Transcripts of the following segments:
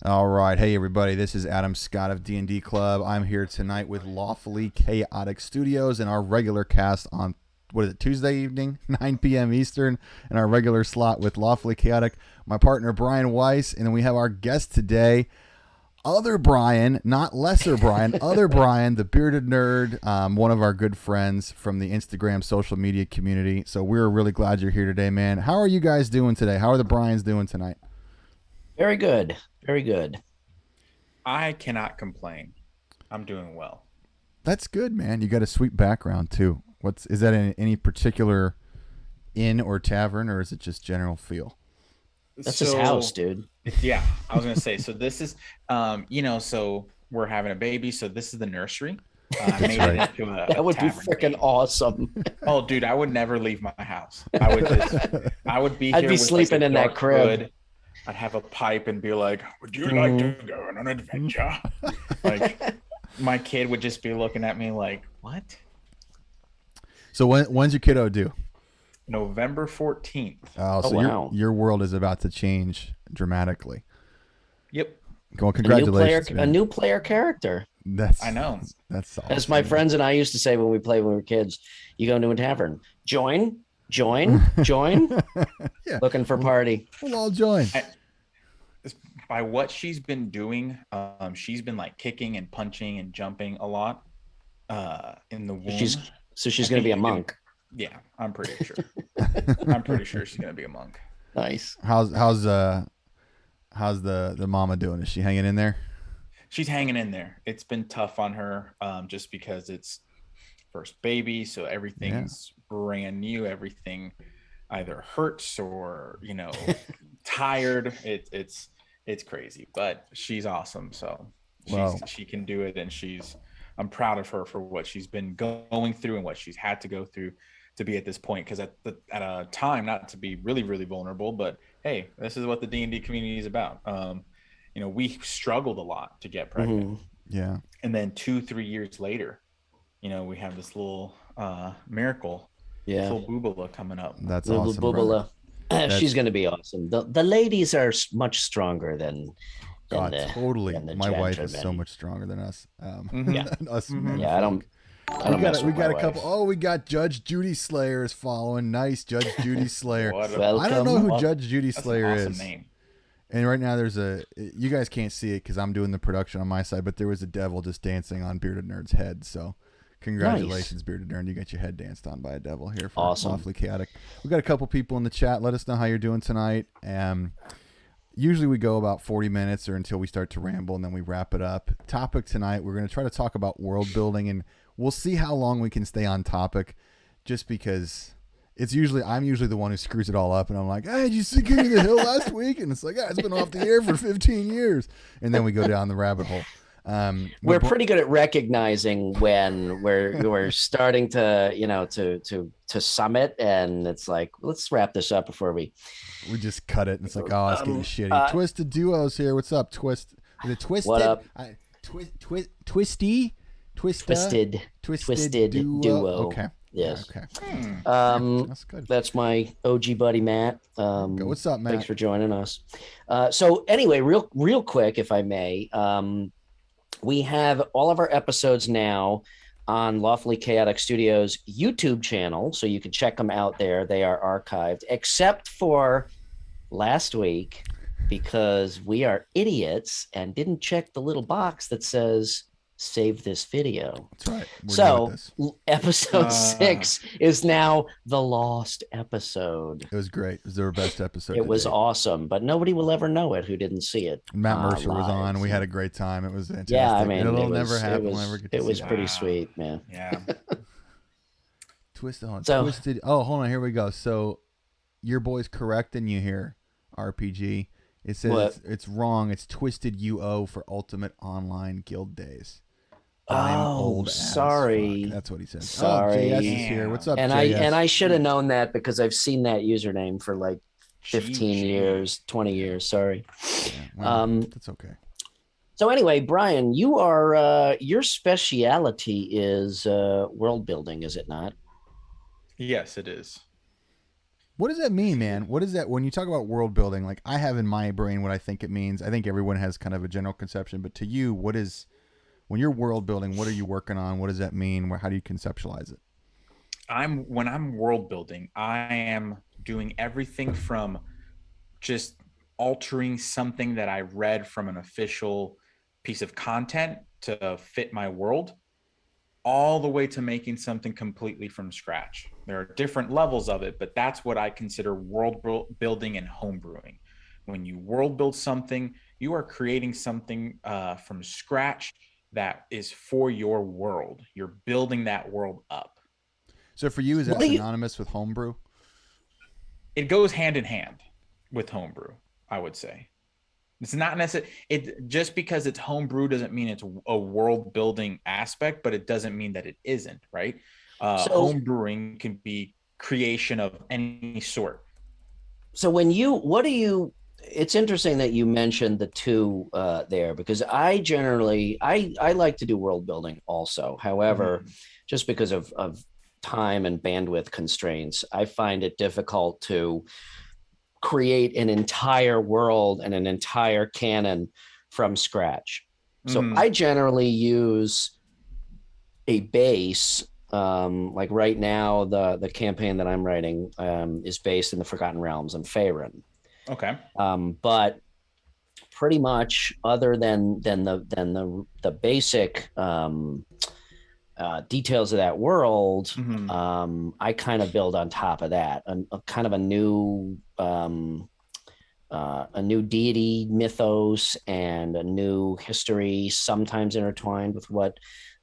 All right. Hey, everybody. This is Adam Scott of D&D Club. I'm here tonight with Lawfully Chaotic Studios and our regular cast on, Tuesday evening, 9 p.m. Eastern, and our regular slot with Lawfully Chaotic, my partner, Brian Weiss. And then we have our guest today, other Brian, not lesser Brian, other Brian, the bearded nerd, one of our good friends from the Instagram social media community. So we're really glad you're here today, man. How are you guys doing today? How are the Brians doing tonight? Very good. Very good. I cannot complain. I'm doing well. That's good, man. You got a sweet background too. Is that in any particular inn or tavern, or is it just general feel? That's his house, dude. Yeah, I was gonna say. So this is, so we're having a baby. So this is the nursery. Made right. it into a That would be tavern. freaking awesome. Oh, dude, I would never leave my house. I would be. I'd here be with, sleeping a in that dark crib. hood. I'd have a pipe and be like, "Would you like to go on an adventure?" Like, my kid would just be looking at me like, "What?" So when's your kiddo due? November 14th. Oh, so wow. your world is about to change dramatically. Yep. Well, congratulations, a new player character. I know. That's awesome. As my friends and I used to say when we played when we were kids, you go into a tavern, join. Yeah. Looking for party. We'll all join. By what she's been doing, she's been like kicking and punching and jumping a lot in the womb. She's going to be a monk. Yeah, I'm pretty sure. I'm pretty sure she's going to be a monk. Nice. How's the mama doing? Is she hanging in there? She's hanging in there. It's been tough on her just because it's first baby, so everything's brand new. Everything either hurts or tired. It's crazy, but she's awesome. So she can do it, and I'm proud of her for what she's been going through and what she's had to go through to be at this point. Because at a time, not to be really, really vulnerable, but hey, this is what the D&D community is about. We struggled a lot to get pregnant. Mm-hmm. Yeah. And then 2-3 years later, we have this little miracle. Yeah. Little boobala coming up. That's little awesome. boobala. She's going to be awesome. The ladies are much stronger than totally. than the My wife is gentlemen. so much stronger than us. Yeah. Us Mm-hmm. men Yeah, folk. We got a couple. Oh, we got Judge Judy Slayer is following. Nice, Judge Judy Slayer. I don't know who Judge Judy Slayer That's an awesome is. name. And right now you guys can't see it because I'm doing the production on my side, but there was a devil just dancing on Bearded Nerd's head. So congratulations, Bearded Nerd. You got your head danced on by a devil here for Lawfully Chaotic. We got a couple people in the chat. Let us know how you're doing tonight. Usually we go about 40 minutes or until we start to ramble, and then we wrap it up. Topic tonight, we're going to try to talk about world building, and we'll see how long we can stay on topic just because I'm usually the one who screws it all up, and I'm like, hey, did you see King of the Hill last week? And it's like, it's been off the air for 15 years. And then we go down the rabbit hole. We're pretty good at recognizing when we're starting to summit, and it's like, let's wrap this up before we just cut it, and it's like, it's getting shitty. Twisted Duos here. What's up, Twist? Is it Twisted? What up? Twisted Duo. Okay. Yes. Okay. That's good. That's my OG buddy Matt. What's up, Matt? Thanks for joining us. So anyway, real quick, if I may, we have all of our episodes now on Lawfully Chaotic Studios YouTube channel, so you can check them out there. They are archived, except for last week, because we are idiots and didn't check the little box that says save this video. That's right. So episode 6 is now the lost episode. It was great. It was our best episode. It was awesome, but nobody will ever know it who didn't see it. Matt Mercer was on. We had a great time. It was fantastic. Yeah, I mean, it'll never happen. It was pretty sweet, man. Yeah. Twisted. Oh, hold on. Here we go. So your boy's correcting you here, RPG. It says it's wrong. It's Twisted UO for Ultimate Online Guild Days. I'm old sorry. That's what he said. Sorry. JS is here. What's up, and JS? I should have known that because I've seen that username for like 15 years, 20 years. Sorry. Yeah, that's okay. So anyway, Brian, you are your speciality is world building, is it not? Yes, it is. What does that mean, man? What is that when you talk about world building? Like I have in my brain what I think it means. I think everyone has kind of a general conception, but to you, what is when you're world building? What are you working on? What does that mean? How do you conceptualize it? When I'm world building, I am doing everything from just altering something that I read from an official piece of content to fit my world, all the way to making something completely from scratch. There are different levels of it, but that's what I consider world building and homebrewing. When you world build something, you are creating something from scratch that is for your world. You're building that world up. So for you, is that synonymous with homebrew? It goes hand in hand with homebrew, I would say. It's not necessarily just because it's homebrew doesn't mean it's a world building aspect, but it doesn't mean that it isn't, right? Homebrewing can be creation of any sort. So it's interesting that you mentioned the two there, because I generally, I like to do world building also. However, just because of time and bandwidth constraints, I find it difficult to create an entire world and an entire canon from scratch. So I generally use a base. Like right now, the campaign that I'm writing is based in the Forgotten Realms and Faerun. Okay. But pretty much, other than the basic details of that world, I kind of build on top of that, a kind of a new deity mythos and a new history, sometimes intertwined with what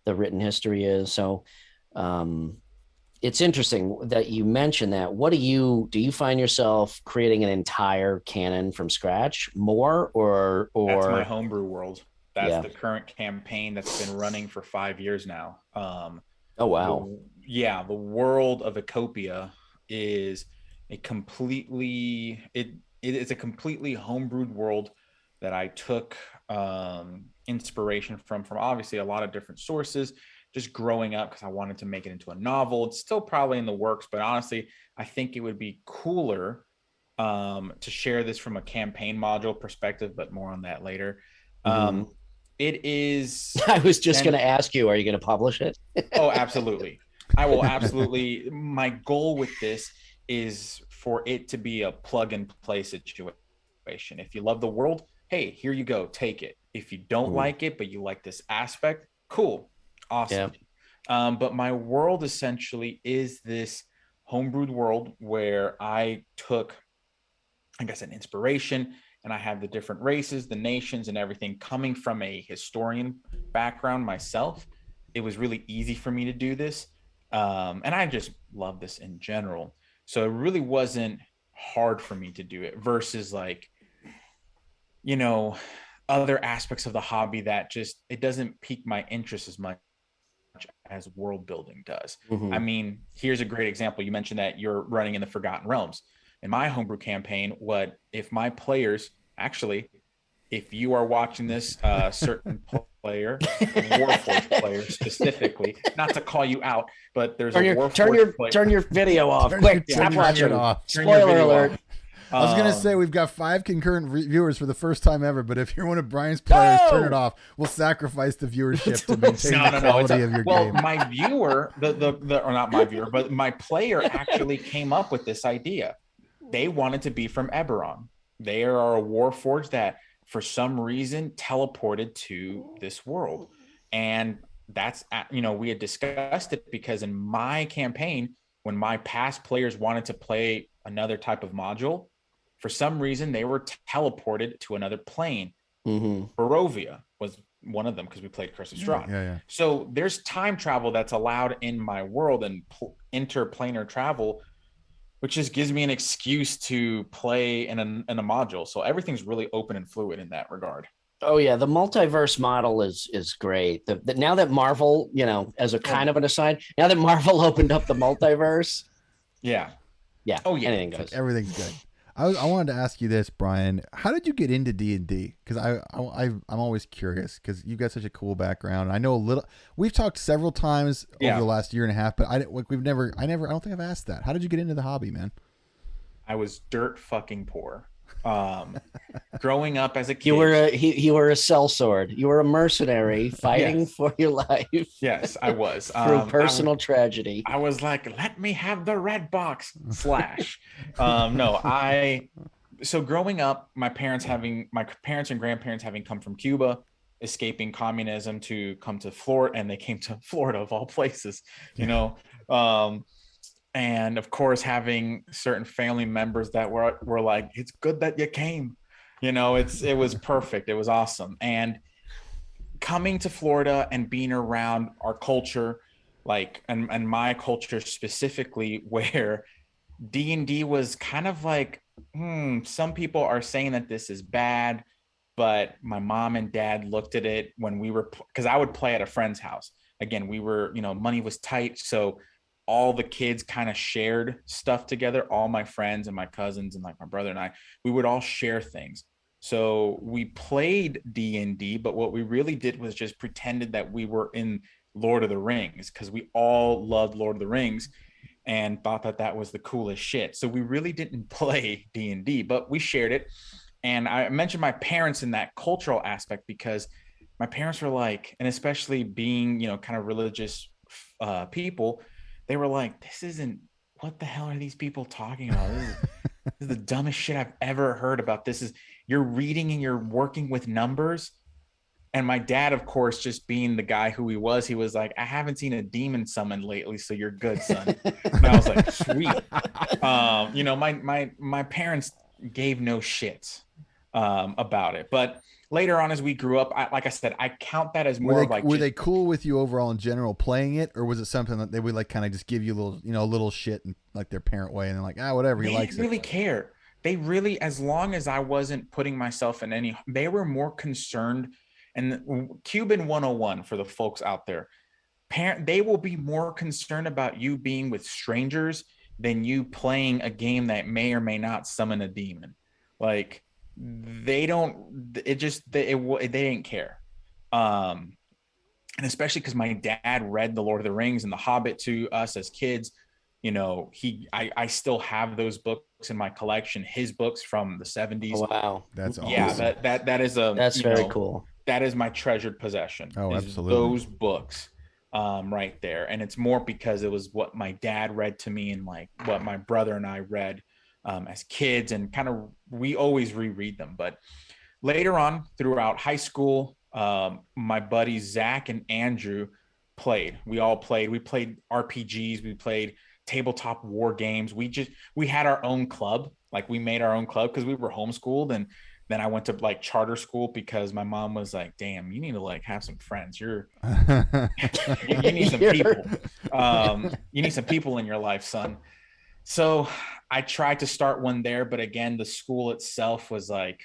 the written history is. So it's interesting that you mentioned that. What do you find yourself creating an entire canon from scratch more, or that's my homebrew world? That's the current campaign that's been running for 5 years now. Oh, wow. The world of Ecopia is a completely homebrewed world that I took inspiration from obviously a lot of different sources, just growing up, because I wanted to make it into a novel. It's still probably in the works, but honestly, I think it would be cooler to share this from a campaign module perspective, but more on that later. It is. I was just going to ask you, are you going to publish it? Oh, absolutely. I will absolutely. My goal with this is for it to be a plug and play situation. If you love the world, hey, here you go, take it. If you don't like it, but you like this aspect, cool, awesome. Yeah. But my world essentially is this homebrewed world where I took, I guess, an inspiration, and I have the different races, the nations, and everything coming from a historian background myself. It was really easy for me to do this. And I just love this in general. So it really wasn't hard for me to do it versus other aspects of the hobby that just, it doesn't pique my interest as much as world building does. I mean, here's a great example. You mentioned that you're running in the Forgotten Realms. In my homebrew campaign, what if my players, actually, if you are watching this, certain player, Warforged player specifically, not to call you out, but there's turn your video off. Quick, stop watching. Spoiler alert. I was going to say we've got 5 concurrent viewers for the first time ever, but if you're one of Brian's players, turn it off. We'll sacrifice the viewership to maintain the quality of your game. Well, my viewer, or not my viewer, but my player actually came up with this idea. They wanted to be from Eberron. They are a Warforged that, for some reason, teleported to this world. And that's, we had discussed it because in my campaign, when my past players wanted to play another type of module, for some reason, they were teleported to another plane. Barovia was one of them because we played Curse of Strahd. Yeah. So there's time travel that's allowed in my world and interplanar travel, which just gives me an excuse to play in a module. So everything's really open and fluid in that regard. Oh yeah, the multiverse model is great. Now that Marvel, as a kind of an aside, now that Marvel opened up the multiverse, yeah, oh yeah, anything goes. Everything's good. I wanted to ask you this, Brian. How did you get into D&D? Because I'm always curious because you got such a cool background. I know a little. We've talked several times over the last year and a half, but I don't think I've asked that. How did you get into the hobby, man? I was dirt fucking poor. Growing up as a kid, you were a sellsword. You were a mercenary fighting for your life. Yes, I was. Through personal tragedy. I was like, let me have the red box / no, so growing up, my parents and grandparents having come from Cuba, escaping communism to come to Florida, and they came to Florida of all places, you know. And of course, having certain family members that were like, it's good that you came, you know. It was perfect. It was awesome. And coming to Florida and being around our culture, like, and my culture specifically, where D&D was kind of like, some people are saying that this is bad, but my mom and dad looked at it when we were, because I would play at a friend's house. Again, we were, you know, money was tight, so all the kids kind of shared stuff together. All my friends and my cousins and like my brother and I, we would all share things. So we played D&D, but what we really did was just pretended that we were in Lord of the Rings, because we all loved Lord of the Rings and thought that that was the coolest shit. So we really didn't play D&D, but we shared it. And I mentioned my parents in that cultural aspect because my parents were like, and especially being, you know, kind of religious people, they were like, this isn't, what the hell are these people talking about? This is the dumbest shit I've ever heard about. This is, you're reading and you're working with numbers. And my dad, of course, just being the guy who he was like, I haven't seen a demon summoned lately, so you're good, son. And I was like, sweet. You know, my parents gave no shits about it. But later on, as we grew up, like I said, I count that as more were they cool with you overall in general playing it, or was it something that they would like kind of just give you a little shit in like their parent way, and they're like, whatever, he likes it? They really care. They really, as long as I wasn't putting myself in any, they were more concerned. And Cuban 101 for the folks out there, they will be more concerned about you being with strangers than you playing a game that may or may not summon a demon. Like, they don't, it just, they didn't care. And especially because my dad read the Lord of the Rings and the Hobbit to us as kids. You know, I still have those books in my collection, his books from the 70s. Oh, wow. That's awesome. Yeah, that is that's very cool. That is my treasured possession. Oh, absolutely. Those books right there. And it's more because it was what my dad read to me and like what my brother and I read as kids, and kind of, we always reread them. But later on throughout high school, my buddies Zach and Andrew played. We all played. We played RPGs. We played tabletop war games. We had our own club. Like, we made our own club because we were homeschooled. And then I went to like charter school because my mom was like, damn, you need to like have some friends. You need some people. You need some people in your life, son. So I tried to start one there, but again, the school itself was like,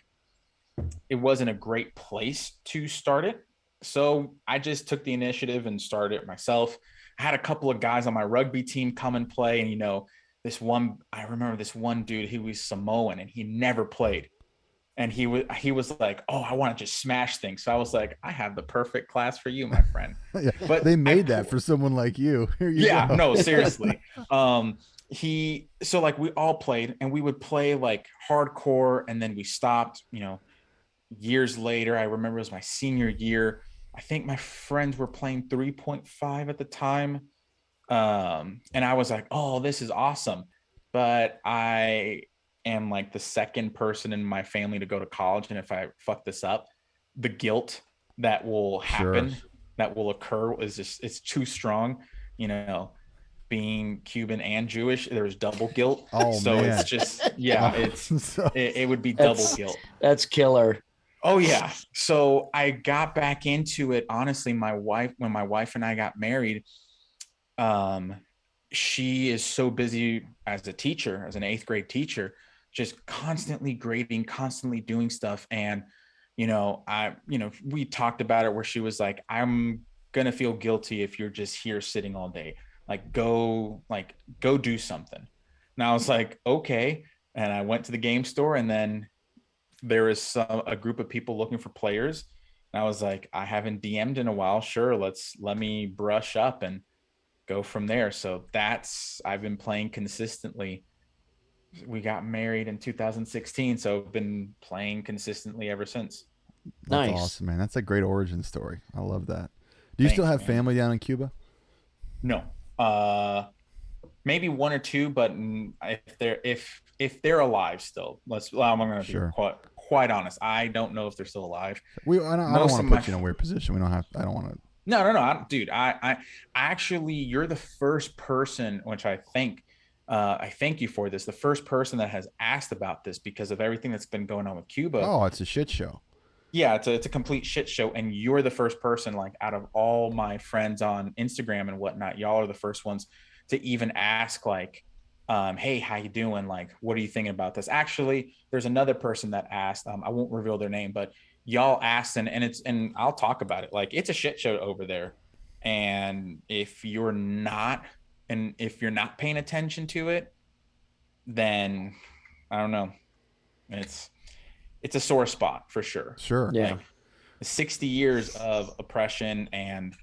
it wasn't a great place to start it. So I just took the initiative and started it myself. I had a couple of guys on my rugby team come and play. And, you know, I remember this one dude, he was Samoan and he never played. And he was like, oh, I want to just smash things. So I was like, I have the perfect class for you, my friend. Yeah, but they made that for someone like you. Here you go. No, seriously. So like we all played, and we would play like hardcore, and then we stopped, you know, years later. I remember it was my senior year. I think my friends were playing 3.5 at the time. And I was like, oh, this is awesome. But I am like the second person in my family to go to college. And if I fuck this up, the guilt that will happen, that will occur, is just, it's too strong. You know, being Cuban and Jewish, there's double guilt. Oh, so man. it's just, it would be double guilt. That's killer. Oh yeah. So I got back into it. Honestly, when my wife and I got married, she is so busy as a teacher, as an 8th grade teacher, just constantly grading, constantly doing stuff. And, we talked about it where she was like, I'm going to feel guilty if you're just here sitting all day, go do something. And I was like, okay. And I went to the game store, and then there was a group of people looking for players. And I was like, I haven't DM'd in a while. Sure. Let me brush up and go from there. So I've been playing consistently we got married in 2016, so I've been playing consistently ever since. That's Nice. awesome, man. That's a great origin story. I love that. Do you Thanks, still have man. family down in Cuba? No, maybe one or two, but if they're alive still, I'm going to Sure. be quite honest. I don't know if they're still alive. I don't want to put you in a weird position. We don't have. I don't want to. No, dude. I actually, you're the first person, which I thank you for this. The first person that has asked about this because of everything that's been going on with Cuba. Oh, it's a shit show. Yeah, it's a complete shit show, and you're the first person, like, out of all my friends on Instagram and whatnot, y'all are the first ones to even ask, like, hey, how you doing? Like, what are you thinking about this? Actually, there's another person that asked. I won't reveal their name, but y'all asked, and I'll talk about it. Like, it's a shit show over there, and if you're not paying attention to it, then I don't know. It's a sore spot for sure. Sure. Yeah. Like 60 years of oppression and,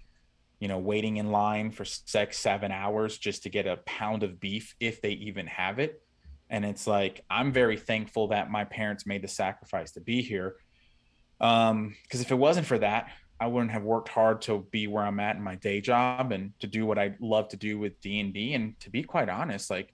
waiting in line for 7 hours just to get a pound of beef, if they even have it. And it's like, I'm very thankful that my parents made the sacrifice to be here. Because if it wasn't for that, I wouldn't have worked hard to be where I'm at in my day job and to do what I love to do with D&D. And to be quite honest, like,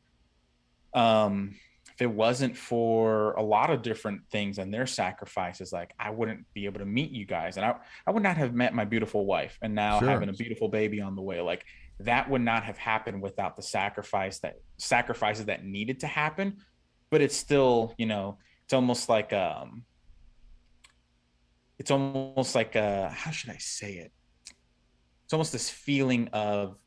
if it wasn't for a lot of different things and their sacrifices, like, I wouldn't be able to meet you guys, and I would not have met my beautiful wife, and now Sure. having a beautiful baby on the way. Like, that would not have happened without the sacrifices that needed to happen. But it's still, it's almost like how should I say it? It's almost this feeling of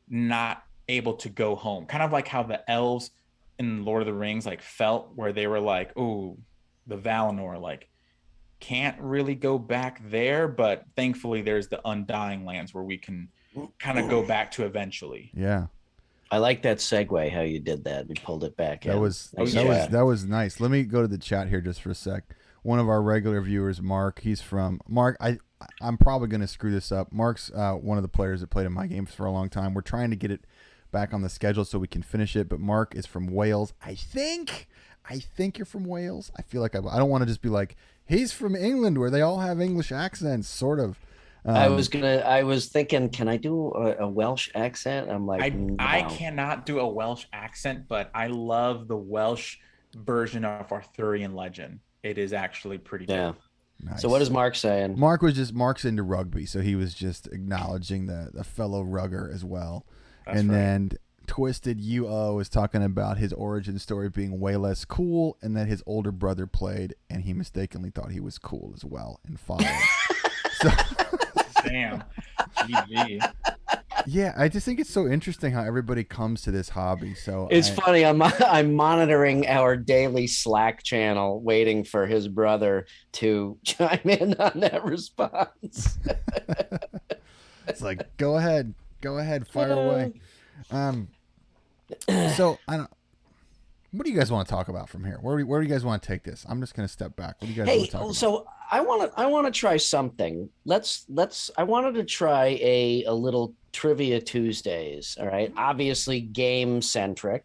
not able to go home, kind of like how the elves in Lord of the Rings like felt, where they were like, oh, the Valinor, like, can't really go back there, but thankfully there's the Undying Lands where we can kind of go back to eventually. Yeah. I like that segue, how you did that. You pulled it back. That was nice. Let me go to the chat here just for a sec. One of our regular viewers, Mark, I'm probably going to screw this up. Mark's one of the players that played in my games for a long time. We're trying to get it back on the schedule so we can finish it, but Mark is from Wales. I think you're from Wales. I feel like I don't want to just be like, he's from England where they all have English accents, sort of. I was thinking, can I do a Welsh accent? I'm like, I cannot do a Welsh accent, but I love the Welsh version of Arthurian legend. It is actually pretty good. Nice. So what is Mark saying? Mark's into rugby, so he was just acknowledging the fellow rugger as well. Then Twisted UO is talking about his origin story being way less cool, and that his older brother played, and he mistakenly thought he was cool as well and followed. Damn. GG. Yeah, I just think it's so interesting how everybody comes to this hobby. So it's funny. I'm monitoring our daily Slack channel, waiting for his brother to chime in on that response. It's like, go ahead, fire away. So I don't. What do you guys want to talk about from here? Where do you guys want to take this? I'm just going to step back. What do you guys want to talk about? So I want to try something. I wanted to try a little Trivia Tuesdays. All right, obviously game centered,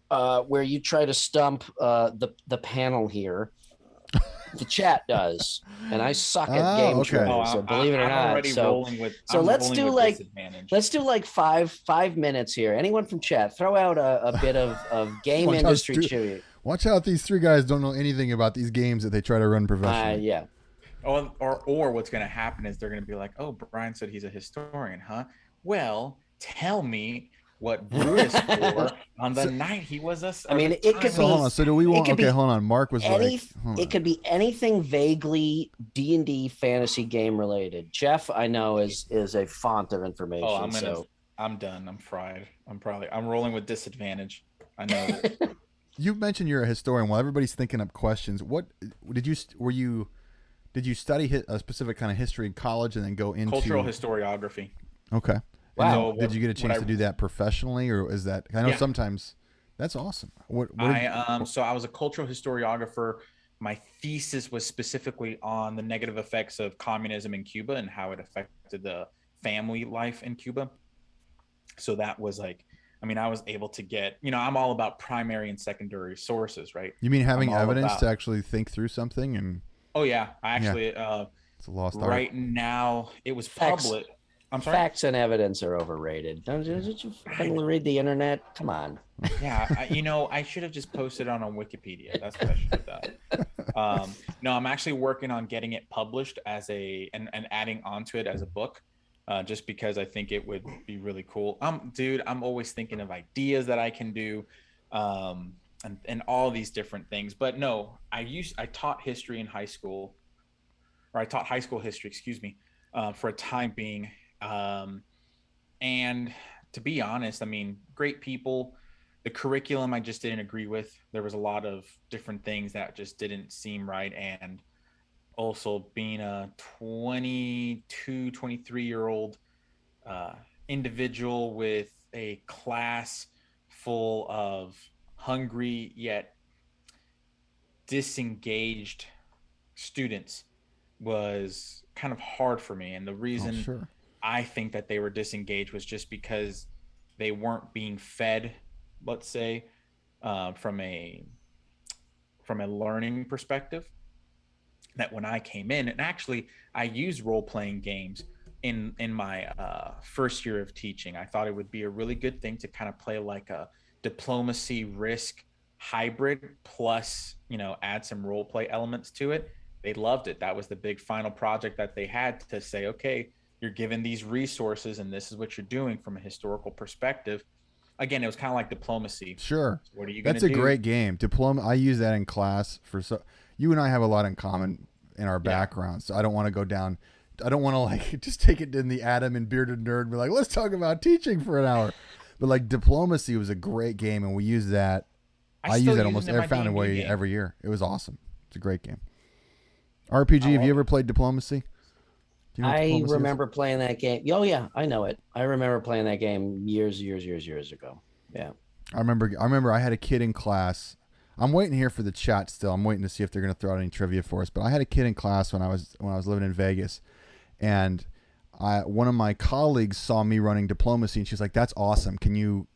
where you try to stump the panel here. The chat does, and I suck at game trivia. So believe it or not, let's do like 5 minutes here. Anyone from chat, throw out a bit of game industry trivia. Watch out! These three guys don't know anything about these games that they try to run professionally. Yeah. Or what's going to happen is they're going to be like, "Oh, Brian said he's a historian, huh? Well, tell me what Brutus wore on the night he was a." I mean, it could be. Hold on. So do we want? Okay, hold on. Mark was it could be anything vaguely D&D fantasy game related. Jeff, I know is a font of information. Oh, I'm done. I'm fried. I'm rolling with disadvantage. I know that. You mentioned you're a historian. While everybody's thinking up questions, what did you study a specific kind of history in college and then go into cultural historiography? Okay. Wow. Did you get a chance to do that professionally, or is that? I know sometimes. That's awesome. So I was a cultural historiographer. My thesis was specifically on the negative effects of communism in Cuba and how it affected the family life in Cuba. So that was like I mean, I was able to get, I'm all about primary and secondary sources, right? You mean having evidence about, to actually think through something? And oh yeah, I actually, it's a lost art. Right now it was public. I'm sorry. Facts and evidence are overrated. Don't you fucking read the internet? Come on. Yeah, I should have just posted on Wikipedia. That's what I should have done. No, I'm actually working on getting it published as and adding onto it as a book, just because I think it would be really cool. Dude, I'm always thinking of ideas that I can do, and all these different things. But no, I taught history in high school, or I taught high school history, excuse me, for a time being. And to be honest, I mean, great people. The curriculum I just didn't agree with. There was a lot of different things that just didn't seem right. And also being a 22, 23-year-old individual with a class full of hungry yet disengaged students was kind of hard for me. And the reason I think that they were disengaged was just because they weren't being fed, let's say, from a learning perspective. That when I came in, and actually I used role-playing games in my first year of teaching. I thought it would be a really good thing to kind of play like a diplomacy risk hybrid, plus add some role play elements to it. They loved it. That was the big final project that they had, to say, okay, you're given these resources and this is what you're doing from a historical perspective. Again, it was kind of like diplomacy. Sure. So what are you going to do? That's a great game. I use that in class you and I have a lot in common in our backgrounds. So I don't want to go down. I don't want to like just take it in the Adam and Bearded Nerd and be like, let's talk about teaching for an hour. But like diplomacy was a great game, and we use that. I use that almost every found a way every year. It was awesome. It's a great game. RPG, have you ever played diplomacy? I remember playing that game. Oh yeah, I know it. I remember playing that game years ago. Yeah. I remember I had a kid in class. I'm waiting here for the chat still. I'm waiting to see if they're going to throw out any trivia for us. But I had a kid in class when I was living in Vegas, and one of my colleagues saw me running diplomacy, and she's like, "That's awesome. Can you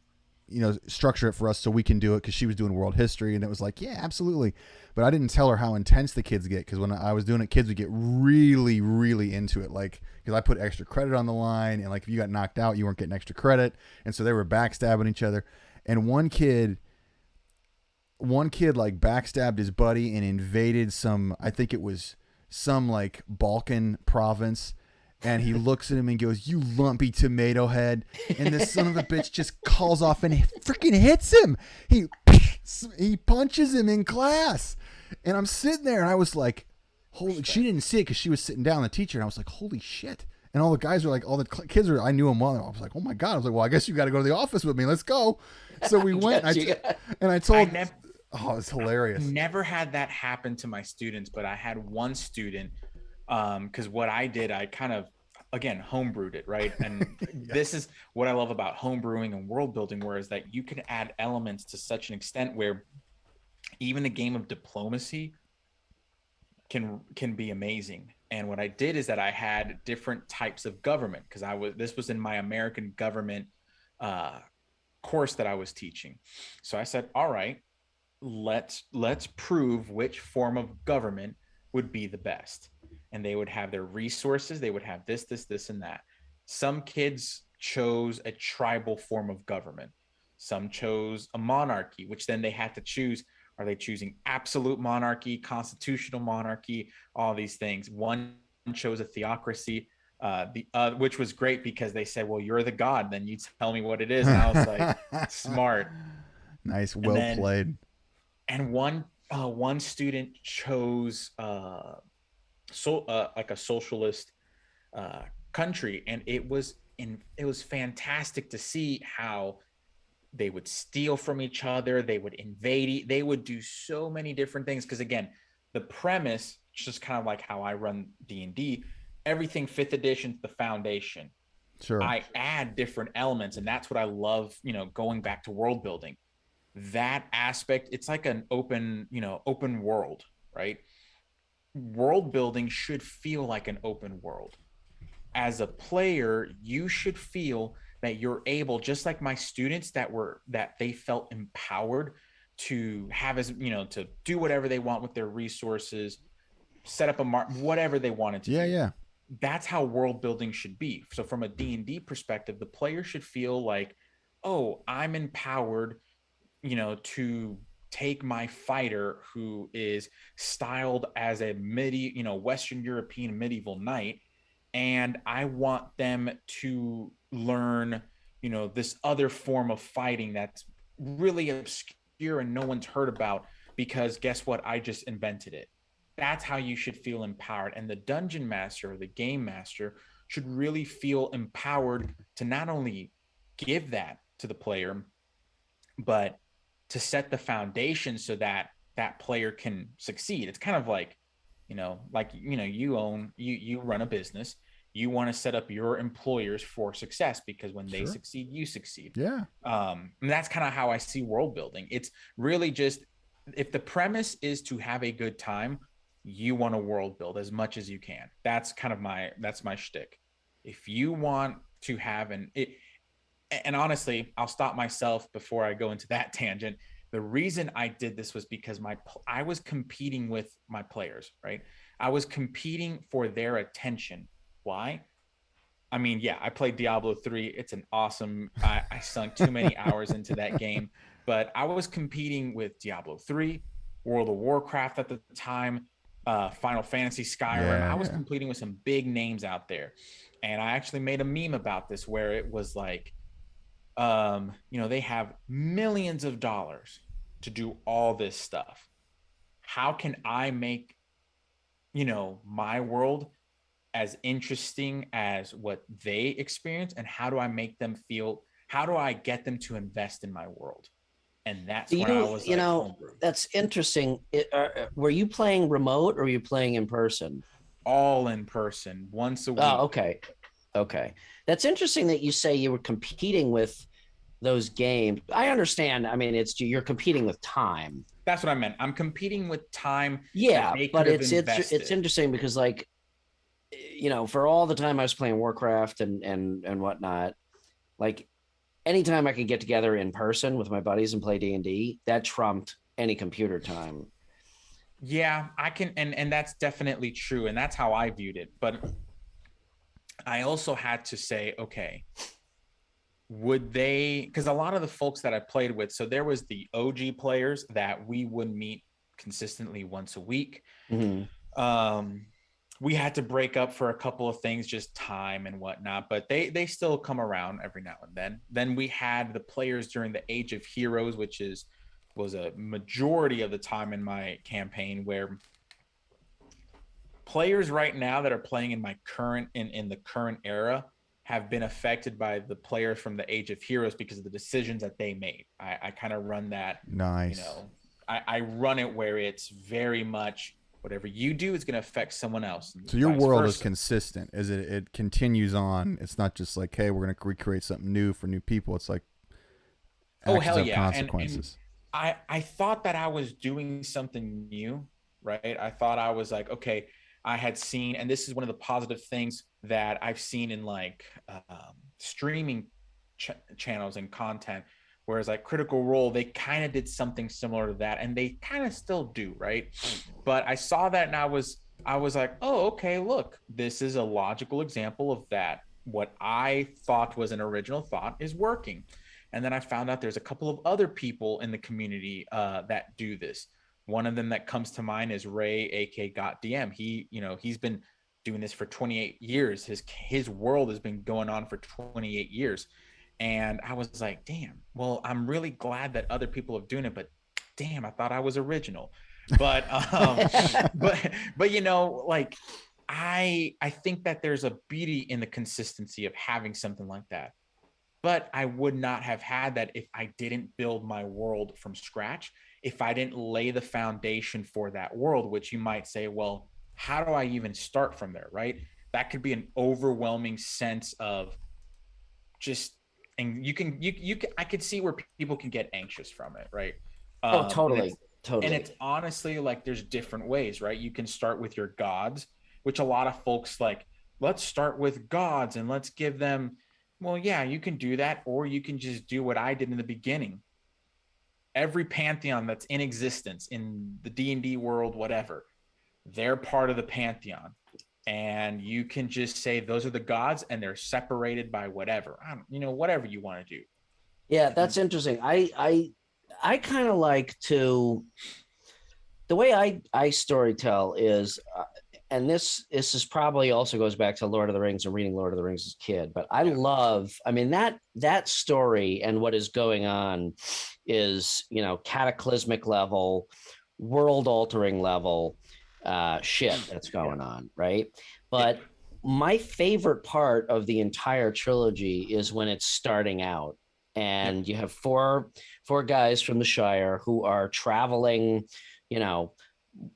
structure it for us so we can do it?" Because she was doing world history, and it was like, "Yeah, absolutely." But I didn't tell her how intense the kids get, because when I was doing it, kids would get really, really into it. Like, because I put extra credit on the line, and like if you got knocked out, you weren't getting extra credit, and so they were backstabbing each other. And one kid like backstabbed his buddy and invaded I think it was some like Balkan province. And he looks at him and goes, "You lumpy tomato head." And this son of a bitch just calls off and freaking hits him. He punches him in class. And I'm sitting there and I was like, holy, she didn't see it because she was sitting down, the teacher. And I was like, holy shit. And all the guys were like, all the kids were, I knew them well. I was like, oh my God. I was like, well, I guess you got to go to the office with me. Let's go. So we went. And I told, oh, it's hilarious. I never had that happen to my students, but I had one student, because what I did, I kind of, again, homebrewed it, right? And this is what I love about homebrewing and world building, whereas that you can add elements to such an extent where even a game of diplomacy can be amazing. And what I did is that I had different types of government, because this was in my American government course that I was teaching. So I said, all right, let's prove which form of government would be the best. And they would have their resources. They would have this, and that. Some kids chose a tribal form of government. Some chose a monarchy, which then they had to choose. Are they choosing absolute monarchy, constitutional monarchy, all these things? One chose a theocracy, which was great because they said, well, you're the god, then you tell me what it is. And I was like, smart. Nice, well played. And one student chose like a socialist country, and it was fantastic to see how they would steal from each other, they would invade, they would do so many different things. Because again, the premise, just kind of like how I run D&D, everything 5th edition, the foundation. Sure. I add different elements, and that's what I love, going back to world building. That aspect, it's like an open world, right? World building should feel like an open world. as a player, you should feel that you're able, just like my students that they felt empowered to have, as you know, to do whatever they want with their resources, set up a whatever they wanted to do. Yeah. That's how world building should be. So from a D&D perspective, the player should feel like, oh, I'm empowered, you know, to take my fighter who is styled as a Western European medieval knight, and I want them to learn, you know, this other form of fighting that's really obscure and no one's heard about, because guess what? I just invented it. That's how you should feel empowered. And the dungeon master or the game master should really feel empowered to not only give that to the player, but to set the foundation so that that player can succeed. It's kind of like, you run a business. You want to set up your employers for success, because when they succeed, you succeed. Yeah. And that's kind of how I see world building. It's really just, if the premise is to have a good time, you want to world build as much as you can. That's kind of that's my shtick. If you want to have and honestly, I'll stop myself before I go into that tangent. The reason I did this was because I was competing with my players, right? I was competing for their attention. Why? I mean, yeah, I played Diablo 3. It's an awesome, I sunk too many hours into that game, but I was competing with Diablo 3, World of Warcraft at the time, Final Fantasy, Skyrim. I was competing with some big names out there. And I actually made a meme about this where it was like, they have millions of dollars to do all this stuff. How can I make, my world as interesting as what they experience? And how do I make them feel? How do I get them to invest in my world? And that's when I was that's interesting. Were you playing remote or were you playing in person? All in person, once a week. Oh, okay. That's interesting that you say you were competing with those games. I understand. I mean, you're competing with time. That's what I meant. I'm competing with time. Yeah, but it's interesting because, like, for all the time I was playing Warcraft and whatnot, like, anytime I could get together in person with my buddies and play D&D, that trumped any computer time. Yeah, I can, and that's definitely true, and that's how I viewed it. But I also had to say, okay, would they, because a lot of the folks that I played with, so there was the OG players that we would meet consistently once a week. Mm-hmm. We had to break up for a couple of things, just time and whatnot, but they still come around every now and then. Then we had the players during the Age of Heroes, which was a majority of the time in my campaign, where players right now that are playing in my current in the current era have been affected by the players from the Age of Heroes because of the decisions that they made. I kind of run that. Nice. I run it where it's very much whatever you do is going to affect someone else. So your world is consistent. It continues on. It's not just like, hey, we're going to recreate something new for new people. It's like, oh, hell yeah. Consequences. And I thought that I was doing something new, right? I thought I was like, okay, I had seen, and this is one of the positive things that I've seen in like streaming channels and content, whereas like Critical Role, they kind of did something similar to that, and they kind of still do, right? But I saw that and I was like, oh, okay, look, this is a logical example of that. What I thought was an original thought is working. And then I found out there's a couple of other people in the community that do this. One of them that comes to mind is Ray, aka GotDM. He's been doing this for 28 years. His world has been going on for 28 years. And I was like, damn, well, I'm really glad that other people are doing it, but damn, I thought I was original. But but like I think that there's a beauty in the consistency of having something like that. But I would not have had that if I didn't build my world from scratch, if I didn't lay the foundation for that world, which you might say, well, how do I even start from there, right? That could be an overwhelming sense of just, and I could see where people can get anxious from it, right? Totally. And it's honestly like there's different ways, right? You can start with your gods, which a lot of folks like let's start with gods and let's give them, well, yeah, you can do that, or you can just do what I did in the beginning. Every pantheon that's in existence in the D&D world, whatever, they're part of the pantheon. And you can just say those are the gods and they're separated by whatever, whatever you want to do. Yeah, that's interesting. I kind of like to, the way I storytell is, and this is probably also goes back to Lord of the Rings and reading Lord of the Rings as a kid, but I love, I mean, that story and what is going on is, cataclysmic level, world altering level shit that's going on, right? But my favorite part of the entire trilogy is when it's starting out and you have four guys from the Shire who are traveling,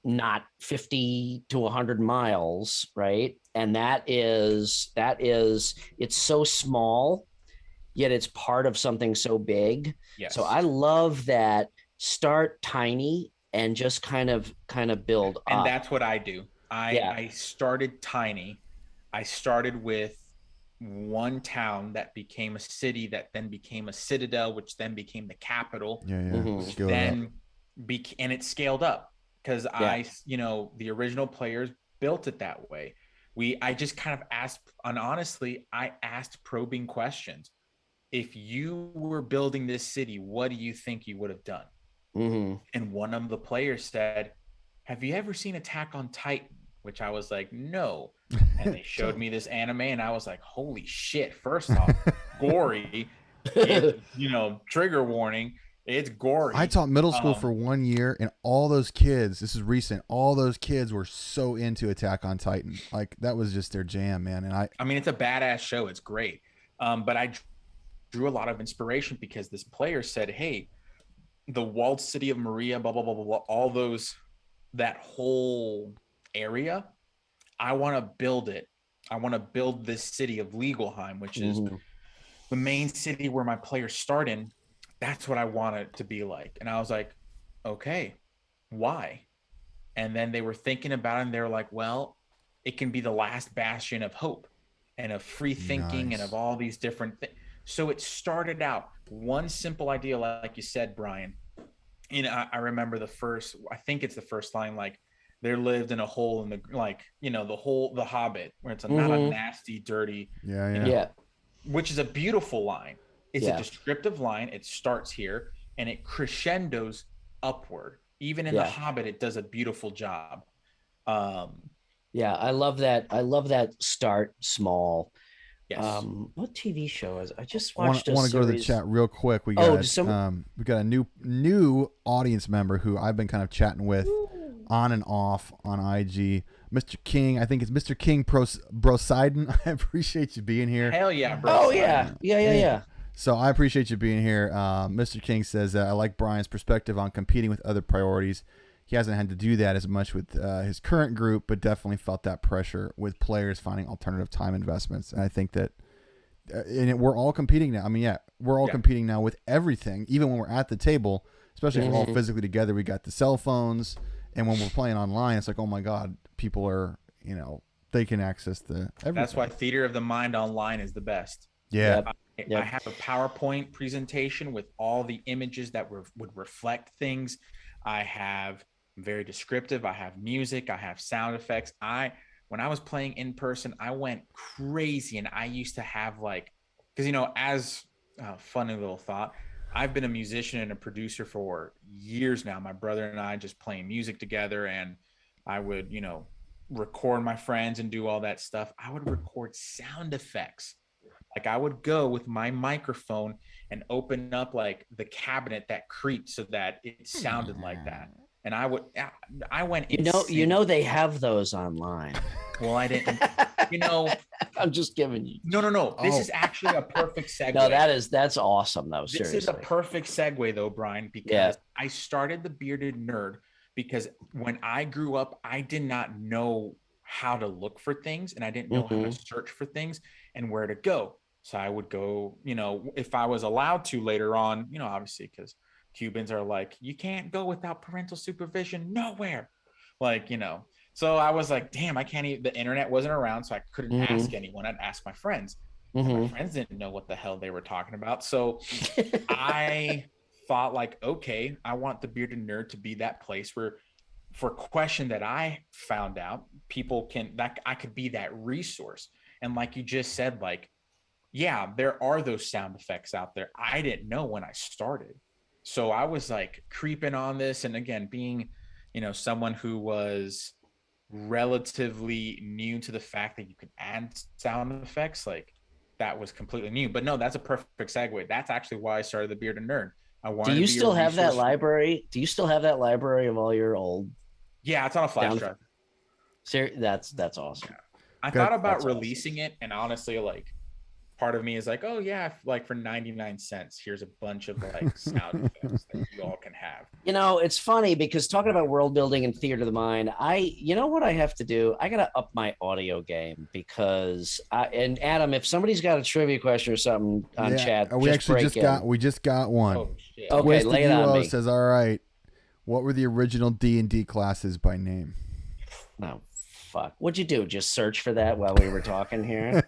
not 50 to 100 miles, right? And that is it's so small, yet it's part of something so big. Yes. So I love that. Start tiny and just kind of build up. And that's what I do. I started tiny. I started with one town that became a city, that then became a citadel, which then became the capital. And it scaled up because the original players built it that way. I just kind of asked, and honestly, I asked probing questions. If you were building this city, what do you think you would have done? And one of the players said, have you ever seen Attack on Titan? Which I was like, no. And they showed me this anime and I was like, holy shit. First off, gory, trigger warning. It's gory. I taught middle school for 1 year and all those kids, this is recent, all those kids were so into Attack on Titan. Like that was just their jam, man. And I mean, it's a badass show. It's great. But I drew a lot of inspiration because this player said, hey, the walled city of Maria, blah, blah, blah, blah, blah, all those, that whole area, I want to build it. I want to build this city of Legalheim, which is the main city where my players start in. That's what I want it to be like. And I was like, okay, why? And then they were thinking about it and they're like, well, it can be the last bastion of hope and of free thinking and of all these different things. So it started out one simple idea, like you said, Brian. I remember I think it's the first line, like, there lived in a hole in the, like, the Hobbit, where it's not a nasty, dirty, which is a beautiful line. It's a descriptive line. It starts here and it crescendos upward. Even in the Hobbit, it does a beautiful job. I love that. I love that start small. Yes. What TV show is? I just watched. I want to go to the chat real quick. We got a new audience member who I've been kind of chatting with on and off on IG. Mr. King, I think it's Mr. King Brosidon. I appreciate you being here. Hell yeah, bro. Oh yeah. So I appreciate you being here. Mr. King says, I like Brian's perspective on competing with other priorities. He hasn't had to do that as much with his current group, but definitely felt that pressure with players finding alternative time investments. And I think that we're all competing now. I mean, we're all competing now with everything, even when we're at the table, especially if we're all physically together. We got the cell phones, and when we're playing online, it's like, oh my God, people are, they can access everything. That's why theater of the mind online is the best. Yeah. I have a PowerPoint presentation with all the images that would reflect things. I have very descriptive. I have music. I have sound effects. When I was playing in person, I went crazy, and I used to have because as a funny little thought, I've been a musician and a producer for years now. My brother and I just playing music together, and I would record my friends and do all that stuff. I would record sound effects. Like I would go with my microphone and open up like the cabinet that creaked so that it sounded like that. And I went insane. They have those online. Well, I didn't, I'm just giving you. No. This is actually a perfect segue. No, that's awesome though. Seriously. This is a perfect segue though, Brian, because I started the Bearded Nerd because when I grew up, I did not know how to look for things, and I didn't know how to search for things and where to go. So I would go, if I was allowed to later on, obviously, because Cubans are like, you can't go without parental supervision nowhere. So I was like, damn, I can't even, the internet wasn't around, so I couldn't ask anyone. I'd ask my friends. My friends didn't know what the hell they were talking about. So I thought like, okay, I want the Bearded Nerd to be that place where for a question that I found out, people can, that I could be that resource. And like you just said, like, yeah, there are those sound effects out there. I didn't know when I started. So I was like creeping on this. And again, being, someone who was relatively new to the fact that you could add sound effects, like that was completely new. But no, that's a perfect segue. That's actually why I started the Bearded Nerd. I wanted. Do you still have that library? Do you still have that library of all your old? Yeah, it's on a flash drive. That's awesome. Yeah. I thought about releasing it, and honestly, like, part of me is like, oh yeah, like for 99 cents, here's a bunch of like sound effects that you all can have. It's funny because talking about world building and theater of the mind, you know what I have to do? I got to up my audio game because and Adam, if somebody's got a trivia question or something on chat, we just got one. Oh, shit. Okay, Twisted lay it on me. Says, all right, what were the original D&D classes by name? No. Fuck. What'd you do? Just search for that while we were talking here?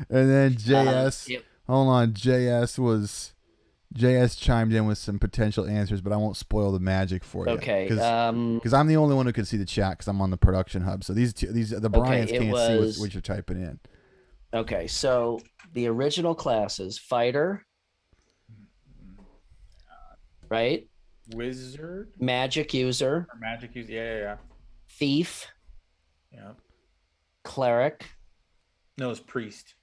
And then JS, hold on. JS chimed in with some potential answers, but I won't spoil the magic for you. Okay. Because I'm the only one who can see the chat because I'm on the production hub. So the Bryans can't see what you're typing in. Okay. So the original classes: fighter, right? Wizard, magic user, yeah. Thief. Yeah. Cleric. No, it was priest.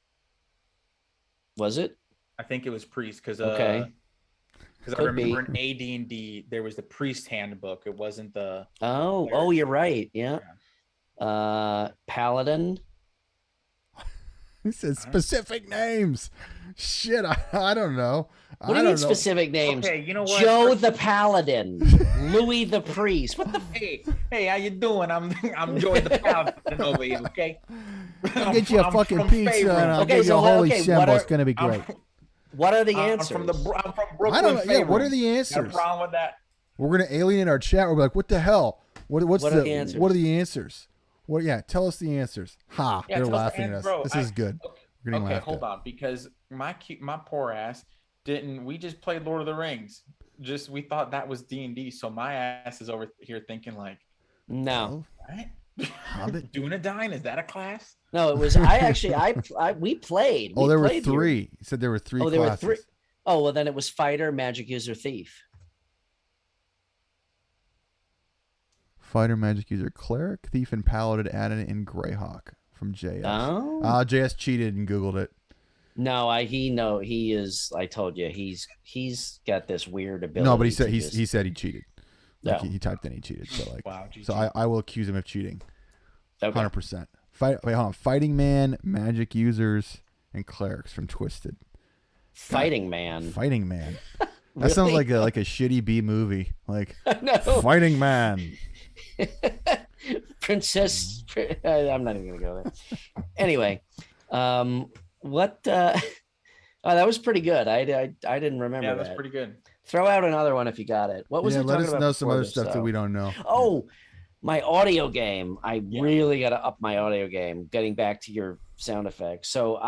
Was it? I think it was priest because okay. Because I remember in AD&D there was the priest handbook. It wasn't the. Oh, you're right. Yeah. Paladin. He said specific names. Shit, I don't know. What do you mean specific names? Okay, you know what? Joe the Paladin, Louis the Priest. What the? Hey, how you doing? I'm Joey the Paladin over here. Okay. I'll get you a fucking pizza and I'll get you a holy symbol. It's gonna be great. What are the answers? I'm from Brooklyn. I don't know. Yeah, what are the answers? What's wrong with that? We're gonna alienate our chat. We'll be like, what the hell? What are the answers? What are the answers? Well, yeah, tell us the answers. Ha! They're laughing at us. Bro, this is good. Okay, hold on, because my poor ass didn't. We just played Lord of the Rings. We thought that was D&D. So my ass is over here thinking like, no, right? Dunedain, is that a class? No, it was. We played. Oh, there were three. You said there were three. There were three. Oh, well, then it was fighter, magic user, thief. Fighter, magic user, cleric, thief, and paladin added in Greyhawk from JS. Oh. JS cheated and Googled it. No, he is. I told you, he's got this weird ability. No, but he said he said he cheated. Like he typed in he cheated. So like, wow, so I will accuse him of cheating. Okay. 100%. Wait, hold on. Fighting man, magic users, and clerics from Twisted. Fighting man. That Really? sounds like a shitty B movie. Like no. Fighting man. Princess. I'm not even gonna go there. Anyway, what? Oh, that was pretty good. I didn't remember. Yeah, that's pretty good. Throw out another one if you got it. What was it? Let us know some other stuff that we don't know. Oh, my audio game. I really got to up my audio game. Getting back to your sound effects. So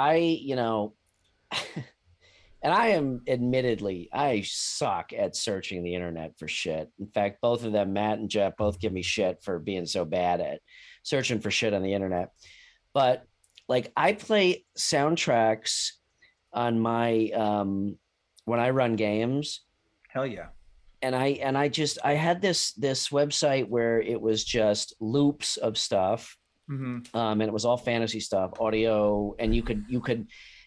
and I suck at searching the internet for shit. In fact, both of them, Matt and Jeff, both give me shit for being so bad at searching for shit on the internet. But like, I play soundtracks on my when I run games. Hell yeah. And I had this website where it was just loops of stuff. Mm-hmm. And it was all fantasy stuff, audio, and you could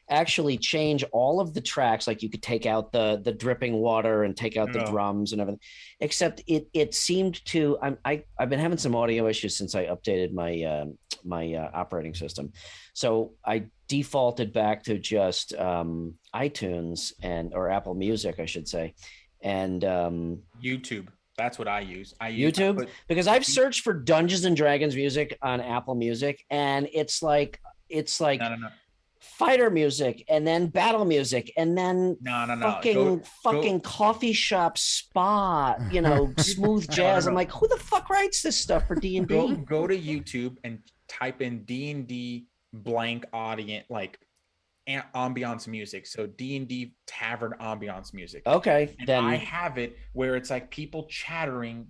actually change all of the tracks. Like you could take out the dripping water and take out the drums and everything, except it seemed to, I've been having some audio issues since I updated my operating system. So I defaulted back to just iTunes or Apple Music, I should say. And YouTube. That's what I use. YouTube because I've searched for Dungeons and Dragons music on Apple Music, and it's like no. fighter music and then battle music and then fucking coffee shop spa, smooth jazz. I'm like, who the fuck writes this stuff for D&D? Go to YouTube and type in D&D blank audience, like ambiance music. So D&D tavern ambiance music. Okay. And then I have it where it's like people chattering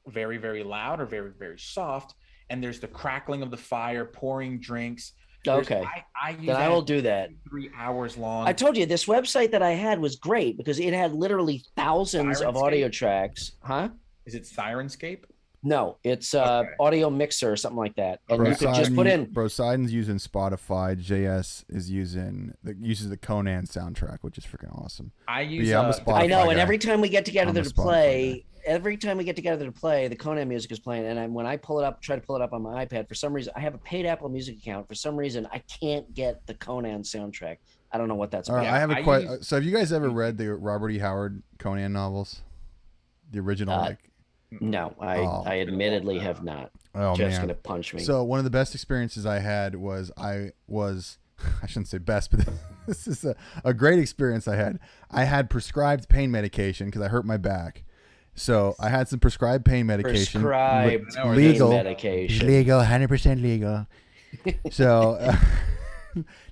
very, very loud or very, very soft. And there's the crackling of the fire, pouring drinks. Okay. I will do that. 3 hours long. I told you this website that I had was great because it had literally thousands of audio tracks. Huh? Is it Sirenscape? No, it's Audio Mixer or something like that. And you could just put in. Poseidon's using Spotify. JS uses the Conan soundtrack, which is freaking awesome. I use. I'm a Spotify I know, guy. And every time we get together to play. Every time we get together to play, the Conan music is playing. And when I try to pull it up on my iPad, for some reason, I have a paid Apple Music account. For some reason, I can't get the Conan soundtrack. I don't know what that's about. All right, I have a question. So have you guys ever read the Robert E. Howard Conan novels? The original? No, I admittedly have not. Oh, Jeff's going to punch me. So one of the best experiences I had was I shouldn't say best, but this is a great experience I had. I had prescribed pain medication because I hurt my back. So I had some prescribed pain medication. Legal medication. Legal, 100% legal. So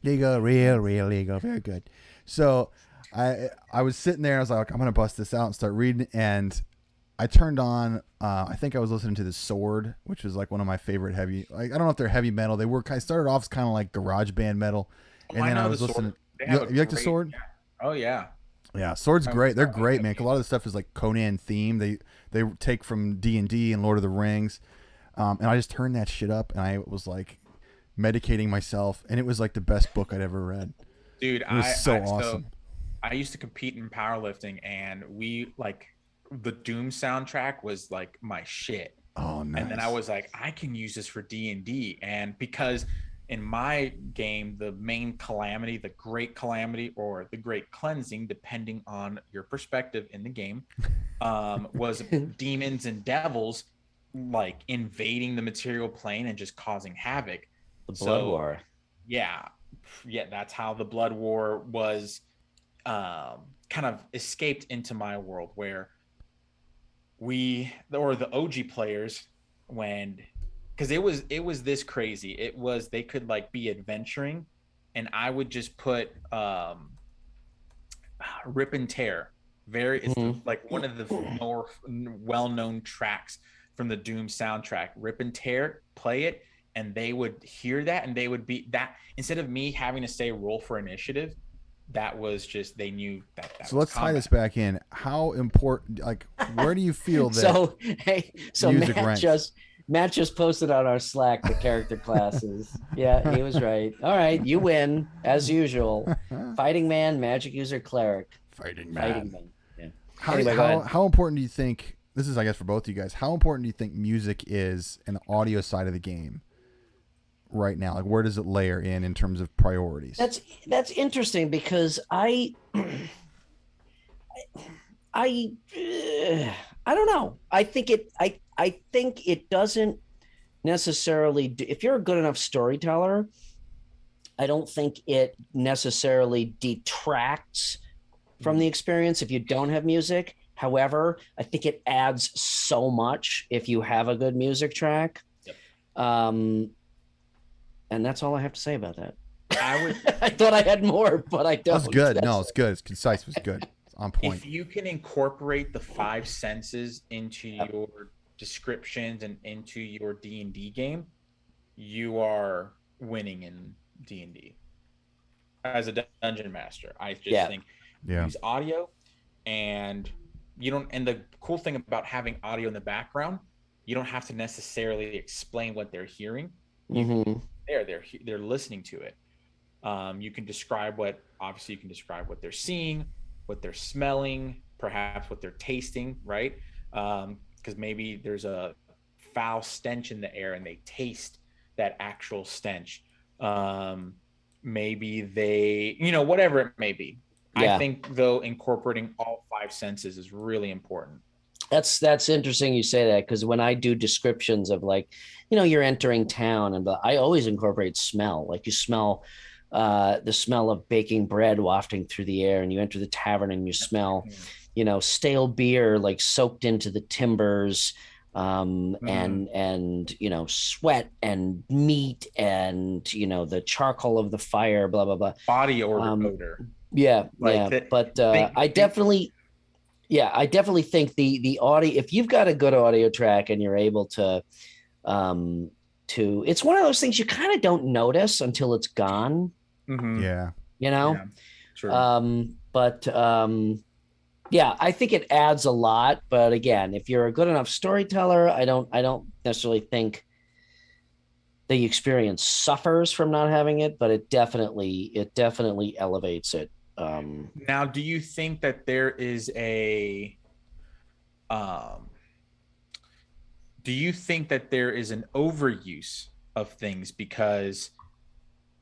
legal, real legal. Very good. So I was sitting there. I was like, I'm going to bust this out and start reading. And I turned on, I think I was listening to The Sword, which is like one of my favorite heavy, like, I don't know if they're heavy metal. They were, I started off as kind of like garage band metal. And then I was listening. You like The Sword? Oh, yeah. Yeah, Sword's great. They're great, man. A lot of the stuff is like Conan themed. They take from D&D and Lord of the Rings. And I just turned that shit up, and I was like medicating myself, and it was like the best book I'd ever read. Dude, it was so awesome. I used to compete in powerlifting, and the Doom soundtrack was like my shit. Oh, nice. And then I was like, I can use this for D&D, and because in my game, the main calamity, the great calamity, or the great cleansing, depending on your perspective in the game, was demons and devils like invading the material plane and just causing havoc. The Blood War. Yeah, that's how the Blood War was kind of escaped into my world, where the OG players, because it was this crazy. It was, they could like be adventuring, and I would just put Rip and Tear. It's like one of the more well-known tracks from the Doom soundtrack. Rip and Tear, play it, and they would hear that, and they would be that, instead of me having to say roll for initiative, that was just, they knew that. So let's tie this back in. How important, like, where do you feel that music ranks? Matt just posted on our Slack the character classes. Yeah, he was right. All right, you win as usual. Fighting man, magic user, cleric. Fighting man. Yeah. How important do you think, this is I guess for both of you guys, how important do you think music is in the audio side of the game right now? Like, where does it layer in terms of priorities? That's interesting, because I don't know. I think it doesn't necessarily if you're a good enough storyteller, I don't think it necessarily detracts from the experience if you don't have music. However, I think it adds so much if you have a good music track. Yep. And that's all I have to say about that. I thought I had more, but I don't. That's good. No, it's good. It's concise. It was good. It's on point. If you can incorporate the 5 senses into your descriptions and into your D&D game, you are winning in D&D. As a dungeon master, I just think use audio, and you don't. And the cool thing about having audio in the background, you don't have to necessarily explain what they're hearing. They're listening to it. You can describe what they're seeing, what they're smelling, perhaps what they're tasting, right? Because maybe there's a foul stench in the air and they taste that actual stench. Maybe they, whatever it may be. I think though incorporating all 5 senses is really important. That's interesting you say that, because when I do descriptions of, like, you're entering town, and I always incorporate smell. Like, you smell the smell of baking bread wafting through the air, and you enter the tavern and you smell, stale beer like soaked into the timbers, and sweat and meat and the charcoal of the fire, blah blah blah. Body odor. But I definitely think the audio, if you've got a good audio track and you're able to it's one of those things you kind of don't notice until it's gone. Yeah. True. I think it adds a lot. But again, if you're a good enough storyteller, I don't necessarily think the experience suffers from not having it, but it definitely elevates it. Now, do you think that there is an overuse of things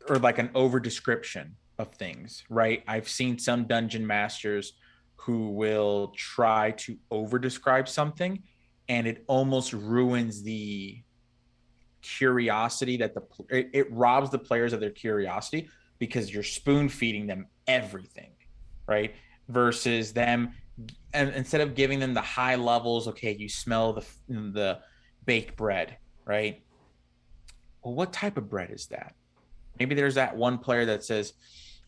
or like an over description of things, right? I've seen some dungeon masters who will try to over describe something, and it almost ruins the curiosity it robs the players of their curiosity, because you're spoon feeding them everything, right? Versus them, and instead of giving them the high levels, okay, you smell the baked bread, right? Well, what type of bread is that? Maybe there's that one player that says,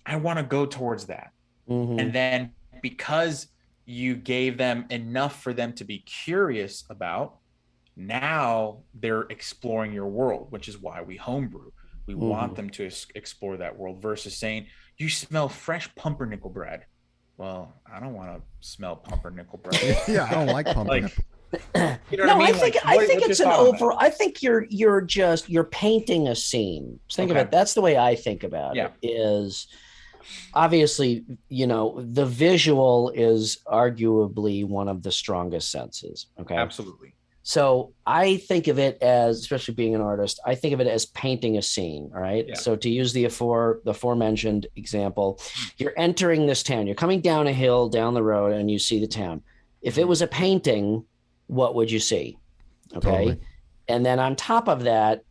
I want to go towards that. And then because you gave them enough for them to be curious about, now they're exploring your world, which is why we homebrew. We want them to explore that world, versus saying, you smell fresh pumpernickel bread. Well, I don't want to smell pumpernickel bread. Yeah, I don't like pumpernickel. I think it's an overall. I think you're painting a scene. Think of it. That's the way I think about it. Is obviously, the visual is arguably one of the strongest senses. Okay, absolutely. So I think of it as, especially being an artist, I think of it as painting a scene. All right. Yeah. So to use the aforementioned example, you're entering this town. You're coming down a hill, down the road, and you see the town. If it was a painting, what would you see? Okay. Totally. And then on top of that,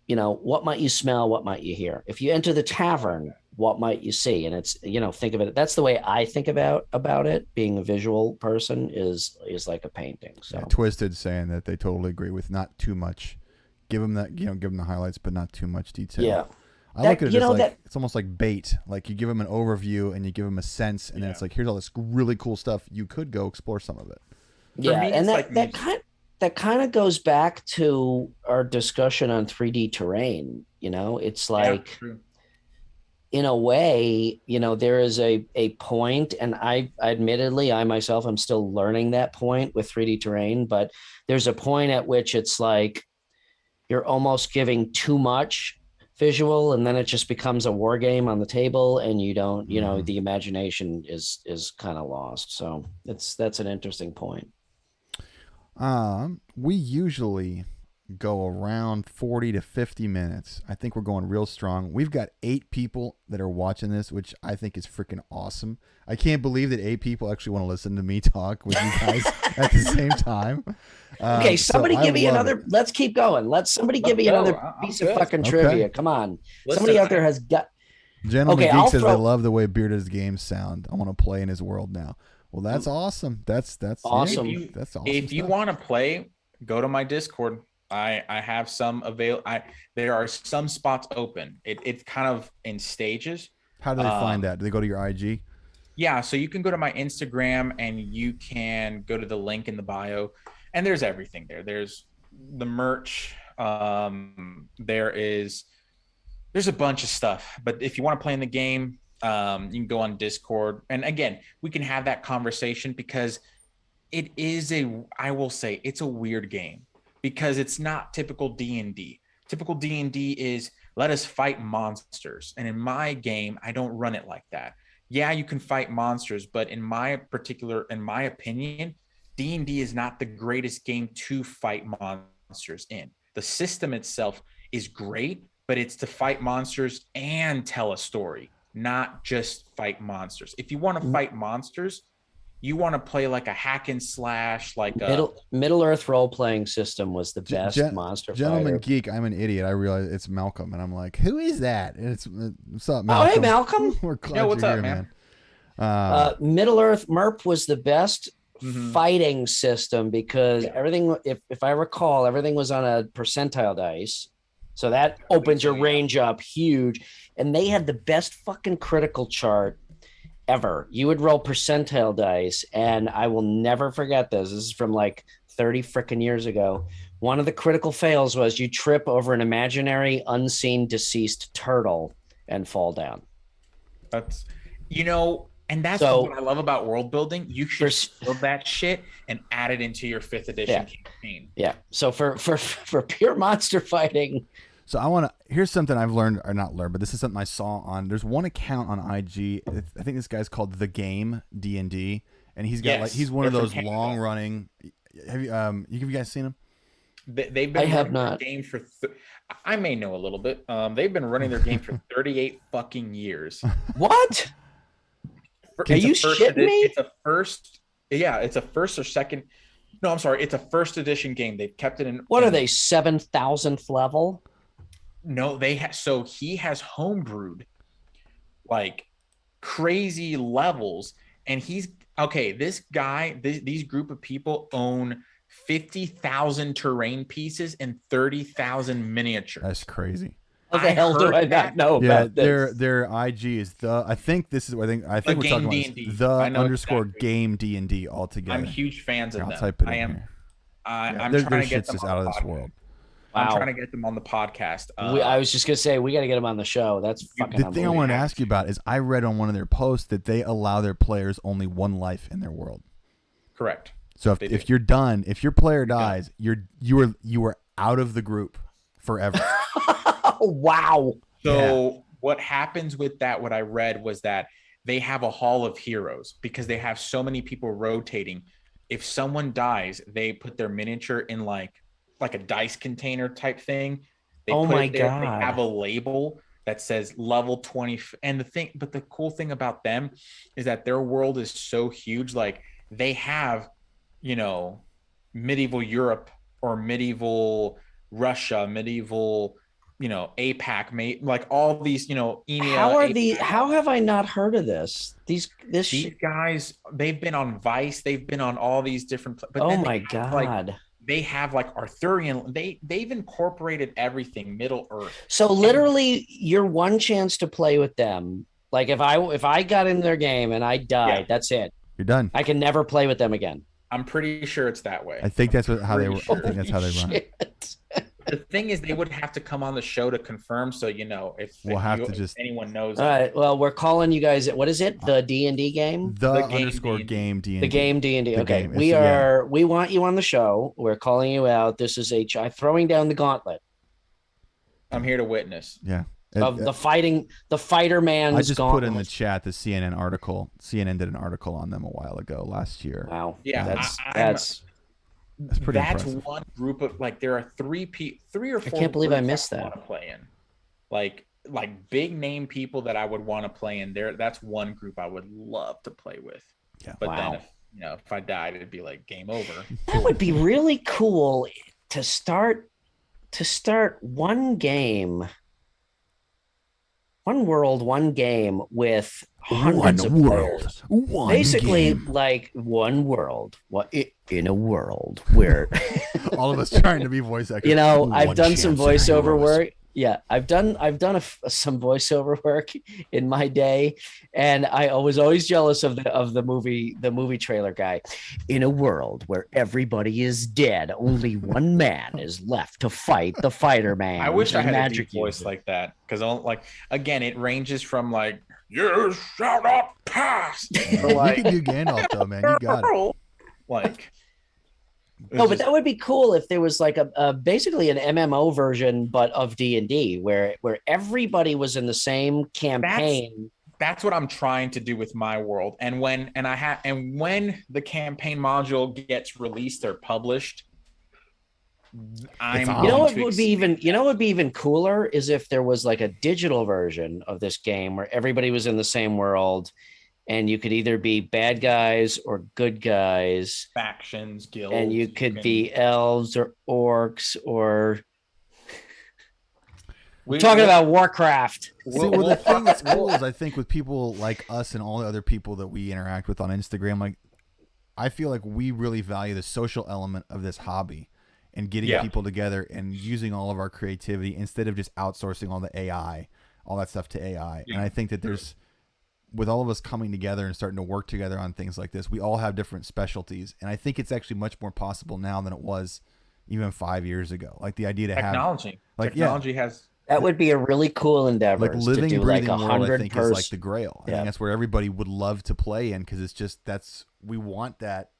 what might you smell? What might you hear? If you enter the tavern, what might you see? And it's, think of it. That's the way I think about it. Being a visual person is like a painting. So Twisted saying that they totally agree with not too much. Give them that, give them the highlights, but not too much detail. Yeah. I look at it as it's almost like bait. Like you give them an overview and you give them a sense, and then it's like, here's all this really cool stuff. You could go explore some of it. Yeah, and that kind of goes back to our discussion on 3D terrain. It's like, in a way, there is a point, and I myself am still learning that point with 3D terrain, but there's a point at which it's like you're almost giving too much visual, and then it just becomes a war game on the table, and you don't, the imagination is kind of lost. So that's an interesting point. We usually go around 40 to 50 minutes. I think we're going real strong. We've got 8 people that are watching this, which I think is freaking awesome. I can't believe that 8 people actually want to listen to me talk with you guys at the same time. Okay, somebody give me another. Let's keep going. Somebody give me another piece of fucking trivia. Come on. Somebody out there has got. Gentleman Geek says, I love the way Bearded's games sound. I want to play in his world now. Well, that's awesome. That's awesome. That's awesome. If you want to play, go to my Discord. I have some there are some spots open. It's kind of in stages. How do they find that? Do they go to your IG? Yeah, so you can go to my Instagram and you can go to the link in the bio, and there's everything there. There's the merch. There's a bunch of stuff. But if you want to play in the game, you can go on Discord. And again, we can have that conversation, because I will say it's a weird game, because it's not typical D&D. Typical D&D is, let us fight monsters. And in my game, I don't run it like that. Yeah, you can fight monsters, but in my opinion, D&D is not the greatest game to fight monsters in. The system itself is great, but it's to fight monsters and tell a story, not just fight monsters. If you want to fight monsters, you want to play like a hack and slash, like Middle Earth role playing system was the best monster Gentleman fighter. Geek, I'm an idiot. I realize it's Malcolm, and I'm like, who is that? And it's what's up, Oh, hey, Malcolm? Malcolm. We're glad what's you're up, here, man. Middle Earth MERP was the best fighting system because everything, if I recall, everything was on a percentile dice. So that opens your range up huge. And they had the best fucking critical chart ever. You would roll percentile dice, and I will never forget this. This is from like 30 freaking years ago. One of the critical fails was you trip over an imaginary, unseen, deceased turtle and fall down. That's, and that's what I love about world building. You should build that shit and add it into your 5th edition campaign. Yeah. So for pure monster fighting. So here's something I've learned, or not learned, but this is something I saw there's one account on IG. I think this guy's called The Game D&D, and he's got he's one of those long running. Have you guys seen him? They've been running their game for. I may know a little bit. They've been running their game for 38 fucking years. What? Are you shitting me? It's a first. Yeah, it's a first or second. No, I'm sorry. It's a first edition game. They've kept it in. What are they? 7,000th level? No, so he has homebrewed like crazy levels, and this guy, these group of people own 50,000 terrain pieces and 30,000 miniatures. That's crazy. What the hell do I not know about this? Their IG is I think we're talking about the _game D&D altogether. I'm huge fans of them. Type it in here. I'm trying to get them just out of this world. Wow. I'm trying to get them on the podcast. I was just gonna say we got to get them on the show. That's fucking. The thing I wanted to ask you about is I read on one of their posts that they allow their players only one life in their world. Correct. So if you're done, if your player dies, you are out of the group forever. Wow. So what happens with that? What I read was that they have a hall of heroes because they have so many people rotating. If someone dies, they put their miniature in like a dice container type thing. They God. They have a label that says level 20. And the cool thing about them is that their world is so huge. Like they have, medieval Europe or medieval Russia, medieval, APAC, like all these, EMEA. How have I not heard of this? These guys, they've been on Vice. They've been on all these different. But oh my God. They have like Arthurian. They've incorporated everything Middle Earth. So literally, your one chance to play with them. Like if I got in their game and I died, that's it. You're done. I can never play with them again. I'm pretty sure it's that way. I think that's how they run it. The thing is, they would have to come on the show to confirm. So if anyone knows. All right. Well, we're calling you guys. What is it? The D&D game. The _game D&D. The game D&D. Okay. We want you on the show. We're calling you out. This is HI throwing down the gauntlet. I'm here to witness. Yeah. Of the fighter man's I just gauntlet. put in the chat the CNN article. CNN did an article on them a while ago, last year. Wow. Yeah. That's pretty That's impressive. One group of there are three or four. I can't believe I missed that. Want to play in, like big name people that I would want to play in there. That's one group I would love to play with. Yeah. But then if I died, it'd be like game over. That would be really cool to start one game. One world, one game with hundreds of players. Basically, like one world. What in a world where all of us trying to be voice actors. I've done some voiceover work. Yeah, I've done some voiceover work in my day, and I was always jealous of the movie trailer guy. In a world where everybody is dead, only one man is left to fight the fighter man. I wish I had a deep voice like that, because again, it ranges from you shall not pass. You can do Gandalf though, man. You got it. No, but that would be cool if there was a basically an MMO version, but of D&D, where everybody was in the same campaign. That's what I'm trying to do with my world. And when the campaign module gets released or published, what would be even cooler is if there was a digital version of this game where everybody was in the same world. and you could either be bad guys or good guys, factions, guilds, and you could be elves or orcs or talking about Warcraft. See, well, the thing that's cool is I think with people like us and all the other people that we interact with on Instagram, like I feel like we really value the social element of this hobby and getting people together and using all of our creativity instead of just outsourcing all the AI, all that stuff to AI. Yeah. And I think that there's, with all of us coming together and starting to work together on things like this, we all have different specialties. And I think it's actually much more possible now than it was even 5 years ago. Like the idea to technology has. That would be a really cool endeavor. Like living, to do breathing like world, I think is like the grail. I think that's where everybody would love to play in, because it's just we want that.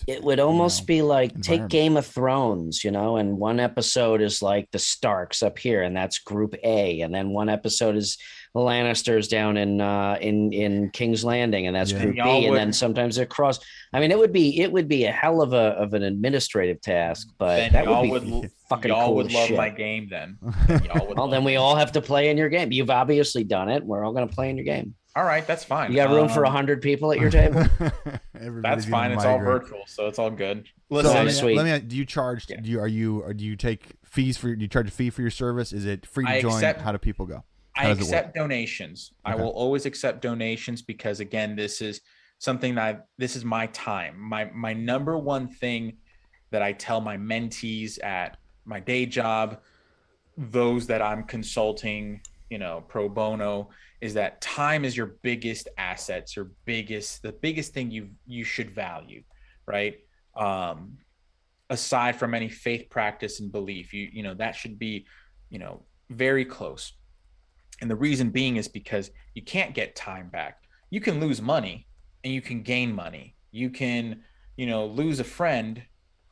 It would almost be like take Game of Thrones, and one episode is like the Starks up here, and that's Group A, and then one episode is the Lannisters down in King's Landing, and that's Group B, and then sometimes they're cross. I mean, it would be a hell of an administrative task, but that would be fucking cool. Y'all would love shit. My game then. Well, then we all have to play in your game. You've obviously done it. We're all going to play in your game. All right, that's fine. You got room for 100 people at your table? That's fine. It's all virtual, so it's all good. Listen, so let me. Do you charge? Do you take fees for? Do you charge a fee for your service? Is it free to join? How do people go? I accept donations. Okay. I will always accept donations because, again, this is something this is my time. My number one thing that I tell my mentees at my day job, those that I'm consulting, pro bono, is that time is your biggest assets, the biggest thing you should value, right? Aside from any faith practice and belief, that should be, very close. And the reason being is because you can't get time back. You can lose money and you can gain money. You can, lose a friend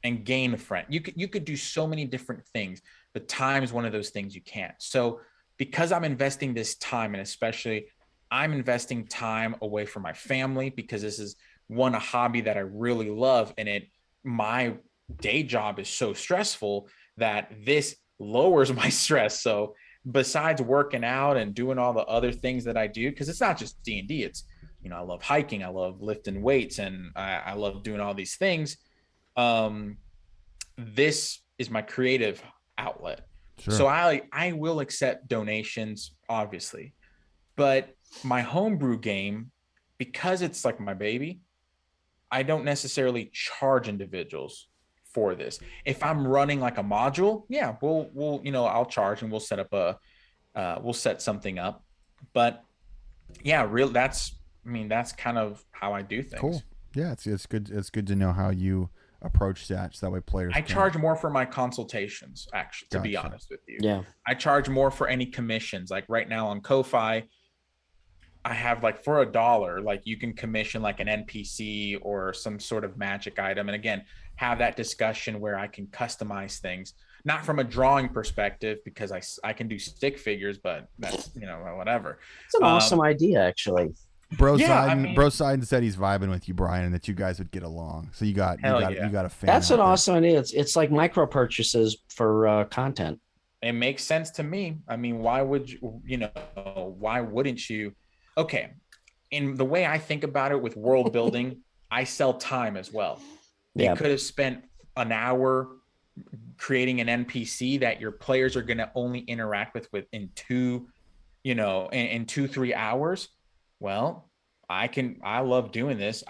and gain a friend. You could do so many different things, but time is one of those things you can't. So because I'm investing this time, and especially I'm investing time away from my family, because this is a hobby that I really love. And my day job is so stressful that this lowers my stress. So besides working out and doing all the other things that I do, because it's not just D&D, it's, I love hiking, I love lifting weights, and I love doing all these things. This is my creative outlet. Sure. So I will accept donations, obviously, but my homebrew game, because it's like my baby, I don't necessarily charge individuals for this. If I'm running like a module, we'll I'll charge and we'll set up we'll set something up. But that's kind of how I do things. Cool. Yeah, it's good. It's good to know how you approach that, so that way players. I charge more for my consultations, actually, to be honest with you. Yeah. I charge more for any commissions. Like right now on Ko-Fi, I have like for $1, like you can commission like an NPC or some sort of magic item. And again, have that discussion where I can customize things, not from a drawing perspective, because I can do stick figures, but that's, whatever. It's an awesome idea, actually. Bro Siden said he's vibing with you, Brian, and that you guys would get along. So you got a fan. That's an awesome idea. It's like micro purchases for content. It makes sense to me. I mean, why would why wouldn't you? Okay. In the way I think about it with world building, I sell time as well. You could have spent an hour creating an NPC that your players are going to only interact with in 2-3 hours. Well, I love doing this.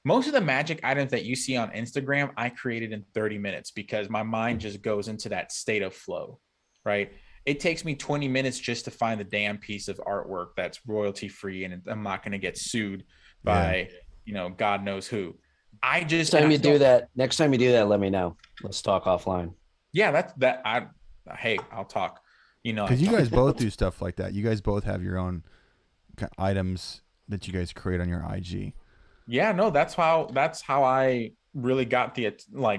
Most of the magic items that you see on Instagram, I created in 30 minutes because my mind just goes into that state of flow, right? It takes me 20 minutes just to find the damn piece of artwork that's royalty free, and I'm not going to get sued by, God knows who. Next time you do that, let me know. Let's talk offline. Yeah, I'll talk. Because you guys both do stuff like that. You guys both have your own items that you guys create on your IG. Yeah, no, that's how I really got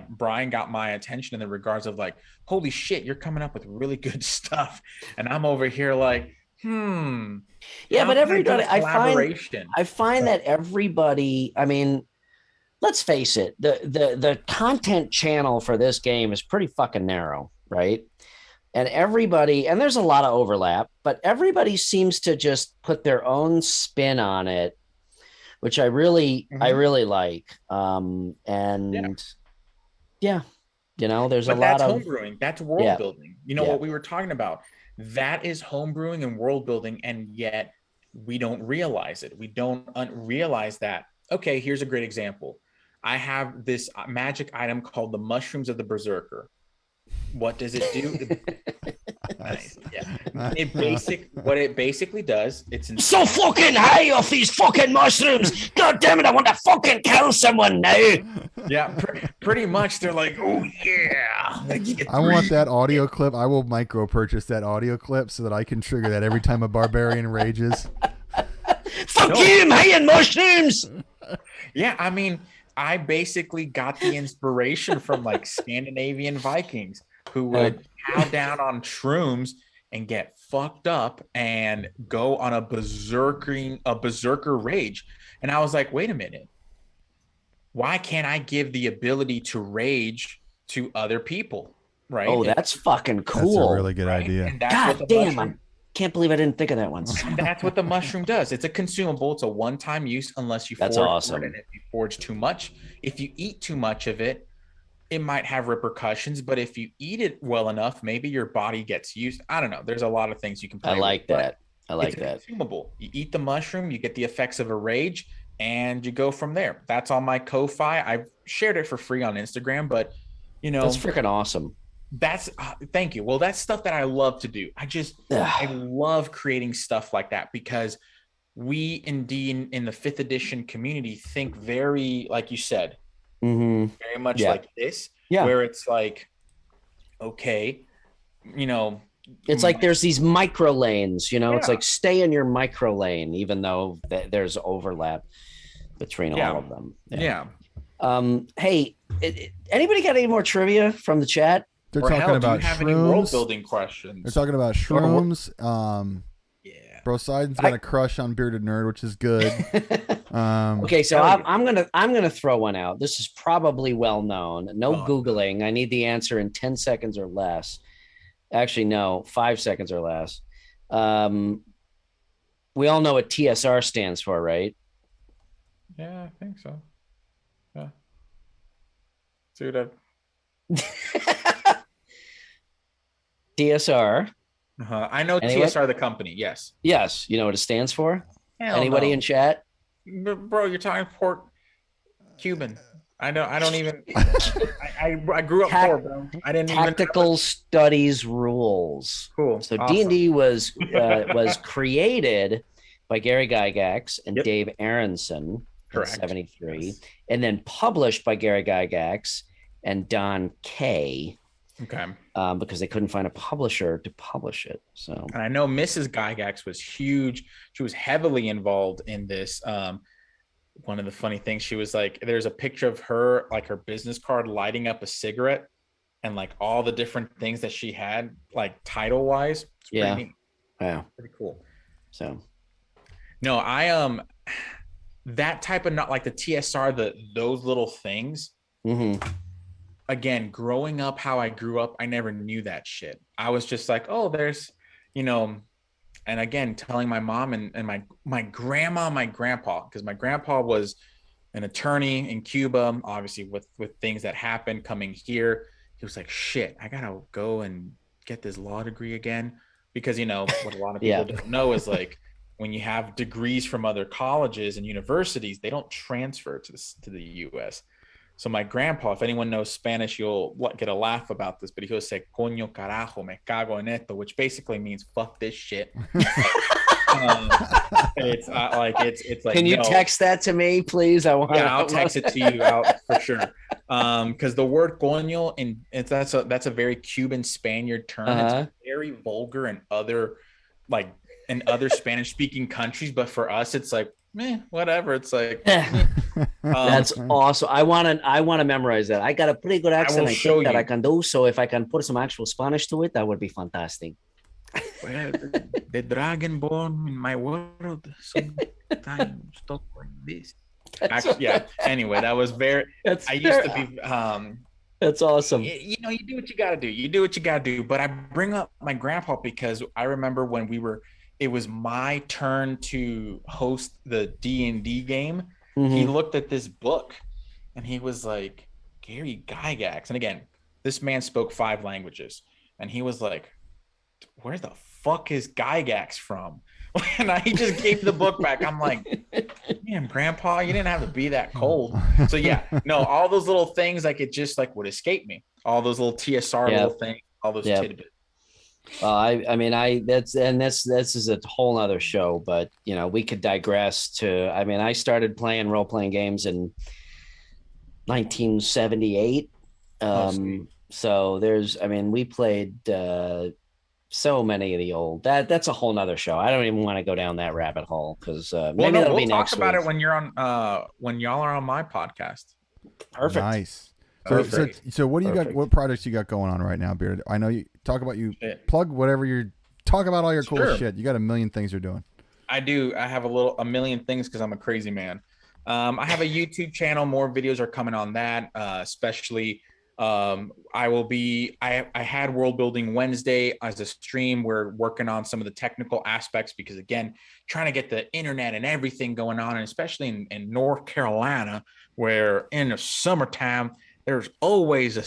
Brian got my attention in the regards of like, holy shit, you're coming up with really good stuff, and I'm over here like, yeah, but everybody, I find that everybody, I mean, let's face it, the content channel for this game is pretty fucking narrow, right? And there's a lot of overlap, but everybody seems to just put their own spin on it which I really like. And yeah, you know, there's a lot of home brewing. That's world building. You know what we were talking about? That is home brewing and world building, and yet we don't realize it. We don't realize that. Okay, here's a great example. I have this magic item called the mushrooms of the berserker. What does it do? Nice. Yeah. What it basically does, it's so fucking high off these fucking mushrooms. God damn it, I want to fucking kill someone now. Yeah, pretty much. They're like, oh yeah. I want that audio clip. I will micro purchase that audio clip so that I can trigger that every time a barbarian rages. Fuck you, I'm high in mushrooms. Yeah, I mean, I basically got the inspiration from like Scandinavian Vikings who would chow down on shrooms and get fucked up and go on a berserker rage. And I was like, wait a minute. Why can't I give the ability to rage to other people? Right. Oh, that's fucking cool. That's a really good idea. And that's God damn, I can't believe I didn't think of that one. That's what the mushroom does. It's a consumable. It's a one-time use unless you forge awesome. it. If you forge too much, if you eat too much of it, it might have repercussions. But if you eat it well enough, maybe your body gets used. I don't know. There's a lot of things you can play I like with, that. I like that. Consumable. You eat the mushroom, you get the effects of a rage, and you go from there. That's on my Ko-Fi. I've shared it for free on Instagram, but you know, that's freaking awesome. That's thank you. Well, that's stuff that I love to do. I love creating stuff like that because we indeed in the 5th edition community think very, like you said, very much like this, where it's like, okay, you know, it's like there's these micro lanes, you know, it's like stay in your micro lane, even though there's overlap between all of them. Hey, anybody got any more trivia from the chat? They're talking about shrooms. World building questions. They're talking about shrooms. Bro Siden's got a crush on Bearded Nerd, which is good. Okay, so I'm gonna throw one out. This is probably well known. No Googling. I need the answer in 10 seconds or less. Actually, no, 5 seconds or less. We all know what TSR stands for, right? Yeah, I think so. Yeah. Dude, TSR. I know TSR, the company. Yes. Yes. You know what it stands for? Hell Anybody in chat? Bro, you're talking port Cuban. I don't even. I grew up poor, bro. I didn't Tactical even Studies Rules. Cool. So awesome. D&D was created by Gary Gygax and Dave Aronson in 73, and then published by Gary Gygax and Don Kay. Okay. Because they couldn't find a publisher to publish it. So, and I know Mrs. Gygax was huge. She was heavily involved in this. One of the funny things, she was like, there's a picture of her, like her business card lighting up a cigarette and like all the different things that she had, like title wise. It's pretty neat. Yeah. Pretty cool. So, no, that type of, not like the TSR, those little things. Again, growing up how I grew up, I never knew that shit. I was just like, oh, there's, you know, and again, telling my mom and my grandma, my grandpa, because my grandpa was an attorney in Cuba, obviously with things that happened coming here. He was like, shit, I gotta go and get this law degree again. Because, you know, what a lot of people don't know is like, when you have degrees from other colleges and universities, they don't transfer to the U.S. So my grandpa, if anyone knows Spanish, you'll get a laugh about this, but he would say, coño carajo, me cago en esto, which basically means fuck this shit. It's like, can you text that to me, please? I'll text it to you out for sure. Because the word coño, that's a very Cuban Spaniard term. It's very vulgar in other Spanish speaking countries, but for us, it's like, whatever. It's like that's awesome. I want to memorize that. I got a pretty good accent. I think that I can do. So if I can put some actual Spanish to it, that would be fantastic. Well, the dragonborn in my world sometimes talk like this. Actually, anyway, that was very. I used to be. That's awesome. You do what you got to do. You do what you got to do. But I bring up my grandpa because I remember when we were it was my turn to host the D&D game, Mm-hmm. he looked at this book and he was like, Gary Gygax. And again, this man spoke 5 languages. And he was like, where the fuck is Gygax from? And he just gave the book back. I'm like, damn, Grandpa, you didn't have to be that cold. So yeah, no, all those little things, like it just like would escape me. All those little TSR little things, all those tidbits. I mean, this is a whole nother show, but you know, we could digress to, I mean, I started playing role-playing games in 1978. So there's, I mean, we played so many of the old, that's a whole nother show. I don't even want to go down that rabbit hole because maybe that'll be next week. We'll talk about it when you're on when y'all are on my podcast. Perfect. Nice. So what do you got? What projects you got going on right now, Bearded? I know you talk about plug whatever you're talk about all your cool shit. You got a million things you're doing. I do. I have a million things because I'm a crazy man. I have a YouTube channel. More videos are coming on that, especially. I had World Building Wednesday as a stream. We're working on some of the technical aspects because, again, trying to get the internet and everything going on, and especially in North Carolina, where in the summertime there's always a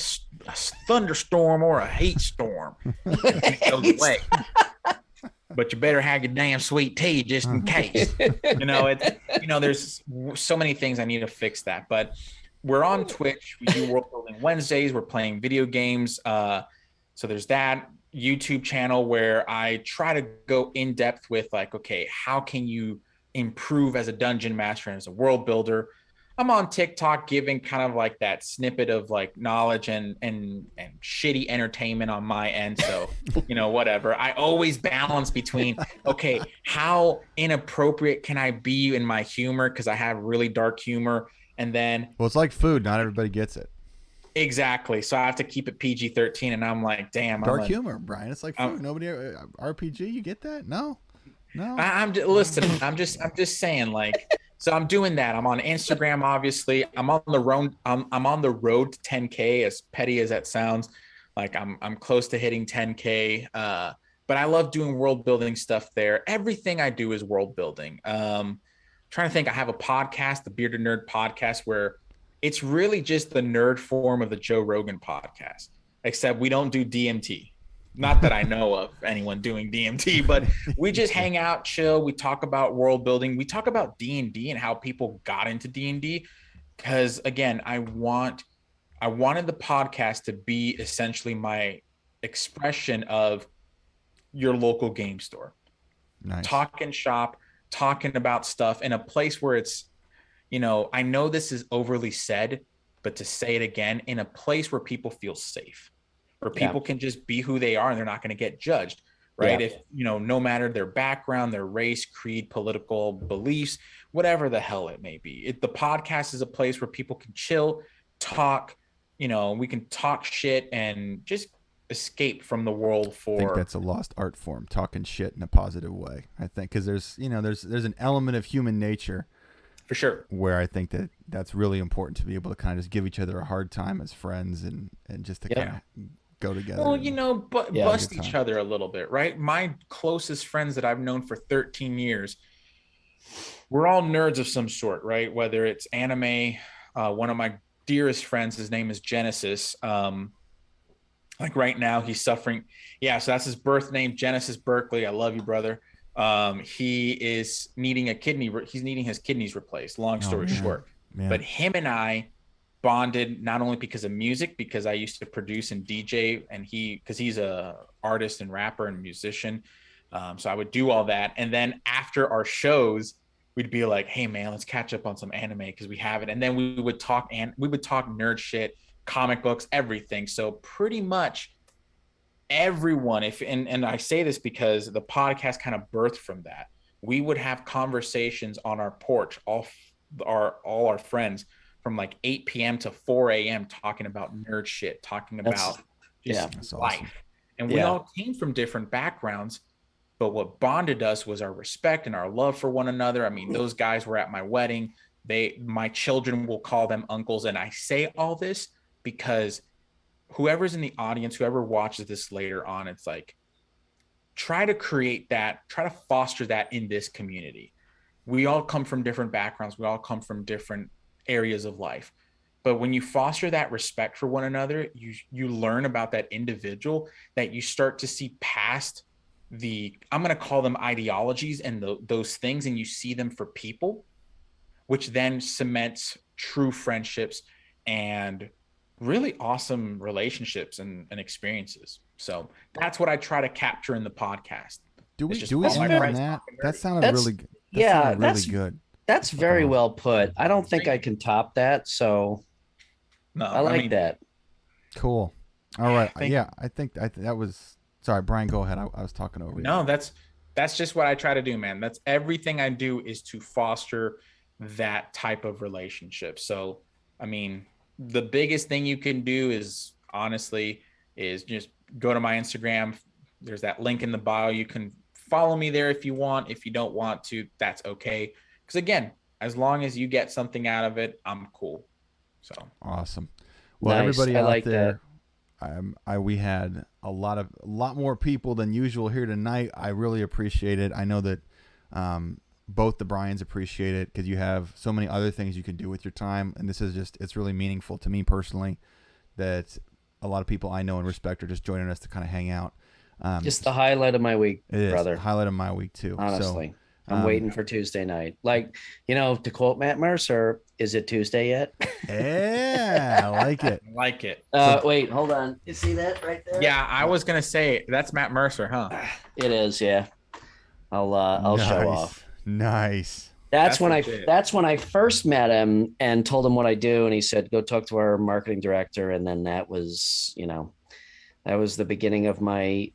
thunderstorm or a heat storm. It goes away. But you better have your damn sweet tea just in case. There's so many things I need to fix that. But we're on Twitch. We do World Building Wednesdays. We're playing video games. So there's that YouTube channel where I try to go in depth with like, okay, how can you improve as a dungeon master and as a world builder? I'm on TikTok giving kind of like that snippet of like knowledge and shitty entertainment on my end. So, whatever. I always balance between, okay, how inappropriate can I be in my humor? Because I have really dark humor. And then, well, it's like food. Not everybody gets it. Exactly. So I have to keep it PG-13, and I'm like, damn. Dark humor, Brian. It's like food. Nobody RPG. You get that? No. I'm just saying, like. So I'm doing that. I'm on Instagram, obviously. I'm on the road. I'm on the road to 10K. As petty as that sounds, like I'm close to hitting 10K. But I love doing world building stuff there. Everything I do is world building. Trying to think. I have a podcast, the Bearded Nerd Podcast, where it's really just the nerd form of the Joe Rogan podcast, except we don't do DMT. Not that I know of anyone doing DMT, but we just hang out, chill. We talk about world building. We talk about D&D and how people got into D&D. Because again, I wanted the podcast to be essentially my expression of your local game store. Nice. Talking shop, talking about stuff in a place where it's, I know this is overly said, but to say it again, in a place where people feel safe. Where people can just be who they are and they're not going to get judged, right? If, no matter their background, their race, creed, political beliefs, whatever the hell it may be. The podcast is a place where people can chill, talk, we can talk shit and just escape from the world I think that's a lost art form, talking shit in a positive way. I think because there's an element of human nature. For sure. Where I think that's really important to be able to kind of just give each other a hard time as friends and just to kind of go together. Well, bust each other a little bit, right? My closest friends that I've known for 13 years, we're all nerds of some sort, right? Whether it's anime, one of my dearest friends, his name is Genesis. Like right now he's suffering. Yeah, so that's his birth name, Genesis Berkeley. I love you, brother. He is needing he's needing his kidneys replaced, long story short. Man. But him and I bonded not only because of music, because I used to produce and DJ, and because he's a artist and rapper and musician. So I would do all that. And then after our shows, we'd be like, hey man, let's catch up on some anime because we have it. And then we would talk nerd shit, comic books, everything. So pretty much everyone, and I say this because the podcast kind of birthed from that. We would have conversations on our porch, all our friends, from like 8 p.m. to 4 a.m. talking about nerd shit, talking about just life. Awesome. And we all came from different backgrounds, but what bonded us was our respect and our love for one another. I mean, those guys were at my wedding. My children will call them uncles. And I say all this because whoever's in the audience, whoever watches this later on, it's like, try to create that, try to foster that in this community. We all come from different backgrounds. We all come from different areas of life. But when you foster that respect for one another, you learn about that individual, that you start to see past the, I'm going to call them ideologies and those things, and you see them for people, which then cements true friendships and really awesome relationships and experiences. So that's what I try to capture in the podcast. Do we end on that? That sounded really good. Really good. That's very well put. I don't think I can top that. So no, I like that. Cool. All right. I think that was, sorry, Brian, go ahead. I was talking over you. No, that's just what I try to do, man. That's everything I do, is to foster that type of relationship. So, I mean, the biggest thing you can do is just go to my Instagram. There's that link in the bio. You can follow me there if you want. If you don't want to, that's okay. Because again, as long as you get something out of it, I'm cool. So awesome. Well, nice. Everybody out there, we had a lot more people than usual here tonight. I really appreciate it. I know that both the Bryans appreciate it, because you have so many other things you can do with your time, and this is it's really meaningful to me personally that a lot of people I know and respect are just joining us to kind of hang out. Just the highlight of my week, brother. It is the highlight of my week too. Honestly. So, I'm waiting for Tuesday night. Like, to quote Matt Mercer, is it Tuesday yet? Yeah, I like it. Like it. Wait, hold on. You see that right there? Yeah, I was gonna say that's Matt Mercer, huh? It is, yeah. I'll show off. Nice. That's when I first met him and told him what I do, and he said, "Go talk to our marketing director." And then that was the beginning of my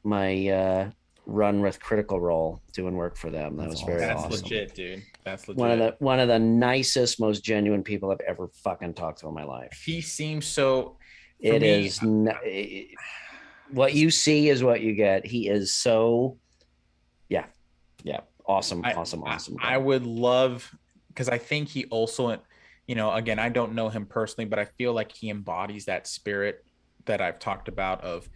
run with Critical Role, doing work for them. That was very awesome. That's legit, dude. That's legit. One of the nicest, most genuine people I've ever fucking talked to in my life. He seems so. What you see is what you get. He is so, yeah, awesome. I would love, because I think he also, again, I don't know him personally, but I feel like he embodies that spirit that I've talked about of,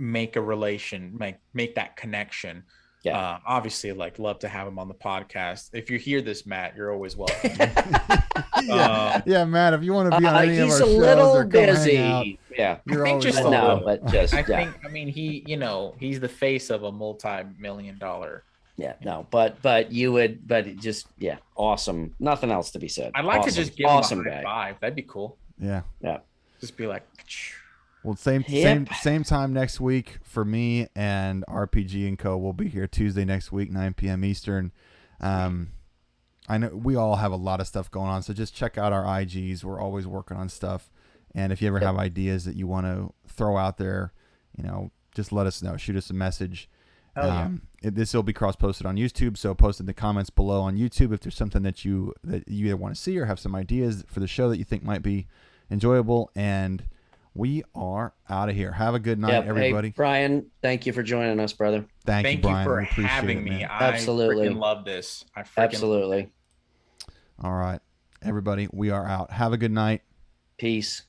make a relation, make that connection. Yeah. Obviously, love to have him on the podcast. If you hear this, Matt, you're always welcome. yeah, Matt, if you want to be on any of our shows, he's a little busy. Yeah, you're always welcome. But just he's the face of a multi-million-dollar. Yeah, no, but awesome. Nothing else to be said. I'd like to just give him a high five. That'd be cool. Yeah. Just be like. Well, same time next week for me and RPG and Co. We'll be here Tuesday next week, 9 p.m. Eastern. I know we all have a lot of stuff going on, so just check out our IGs. We're always working on stuff, and if you ever have ideas that you want to throw out there, just let us know. Shoot us a message. This will be cross-posted on YouTube, so post in the comments below on YouTube if there's something that you either want to see or have some ideas for the show that you think might be enjoyable. And we are out of here. Have a good night, everybody. Hey, Brian, thank you for joining us, brother. Thank you, Brian. For having me. Absolutely. I freaking love this. Absolutely. All right, everybody, we are out. Have a good night. Peace.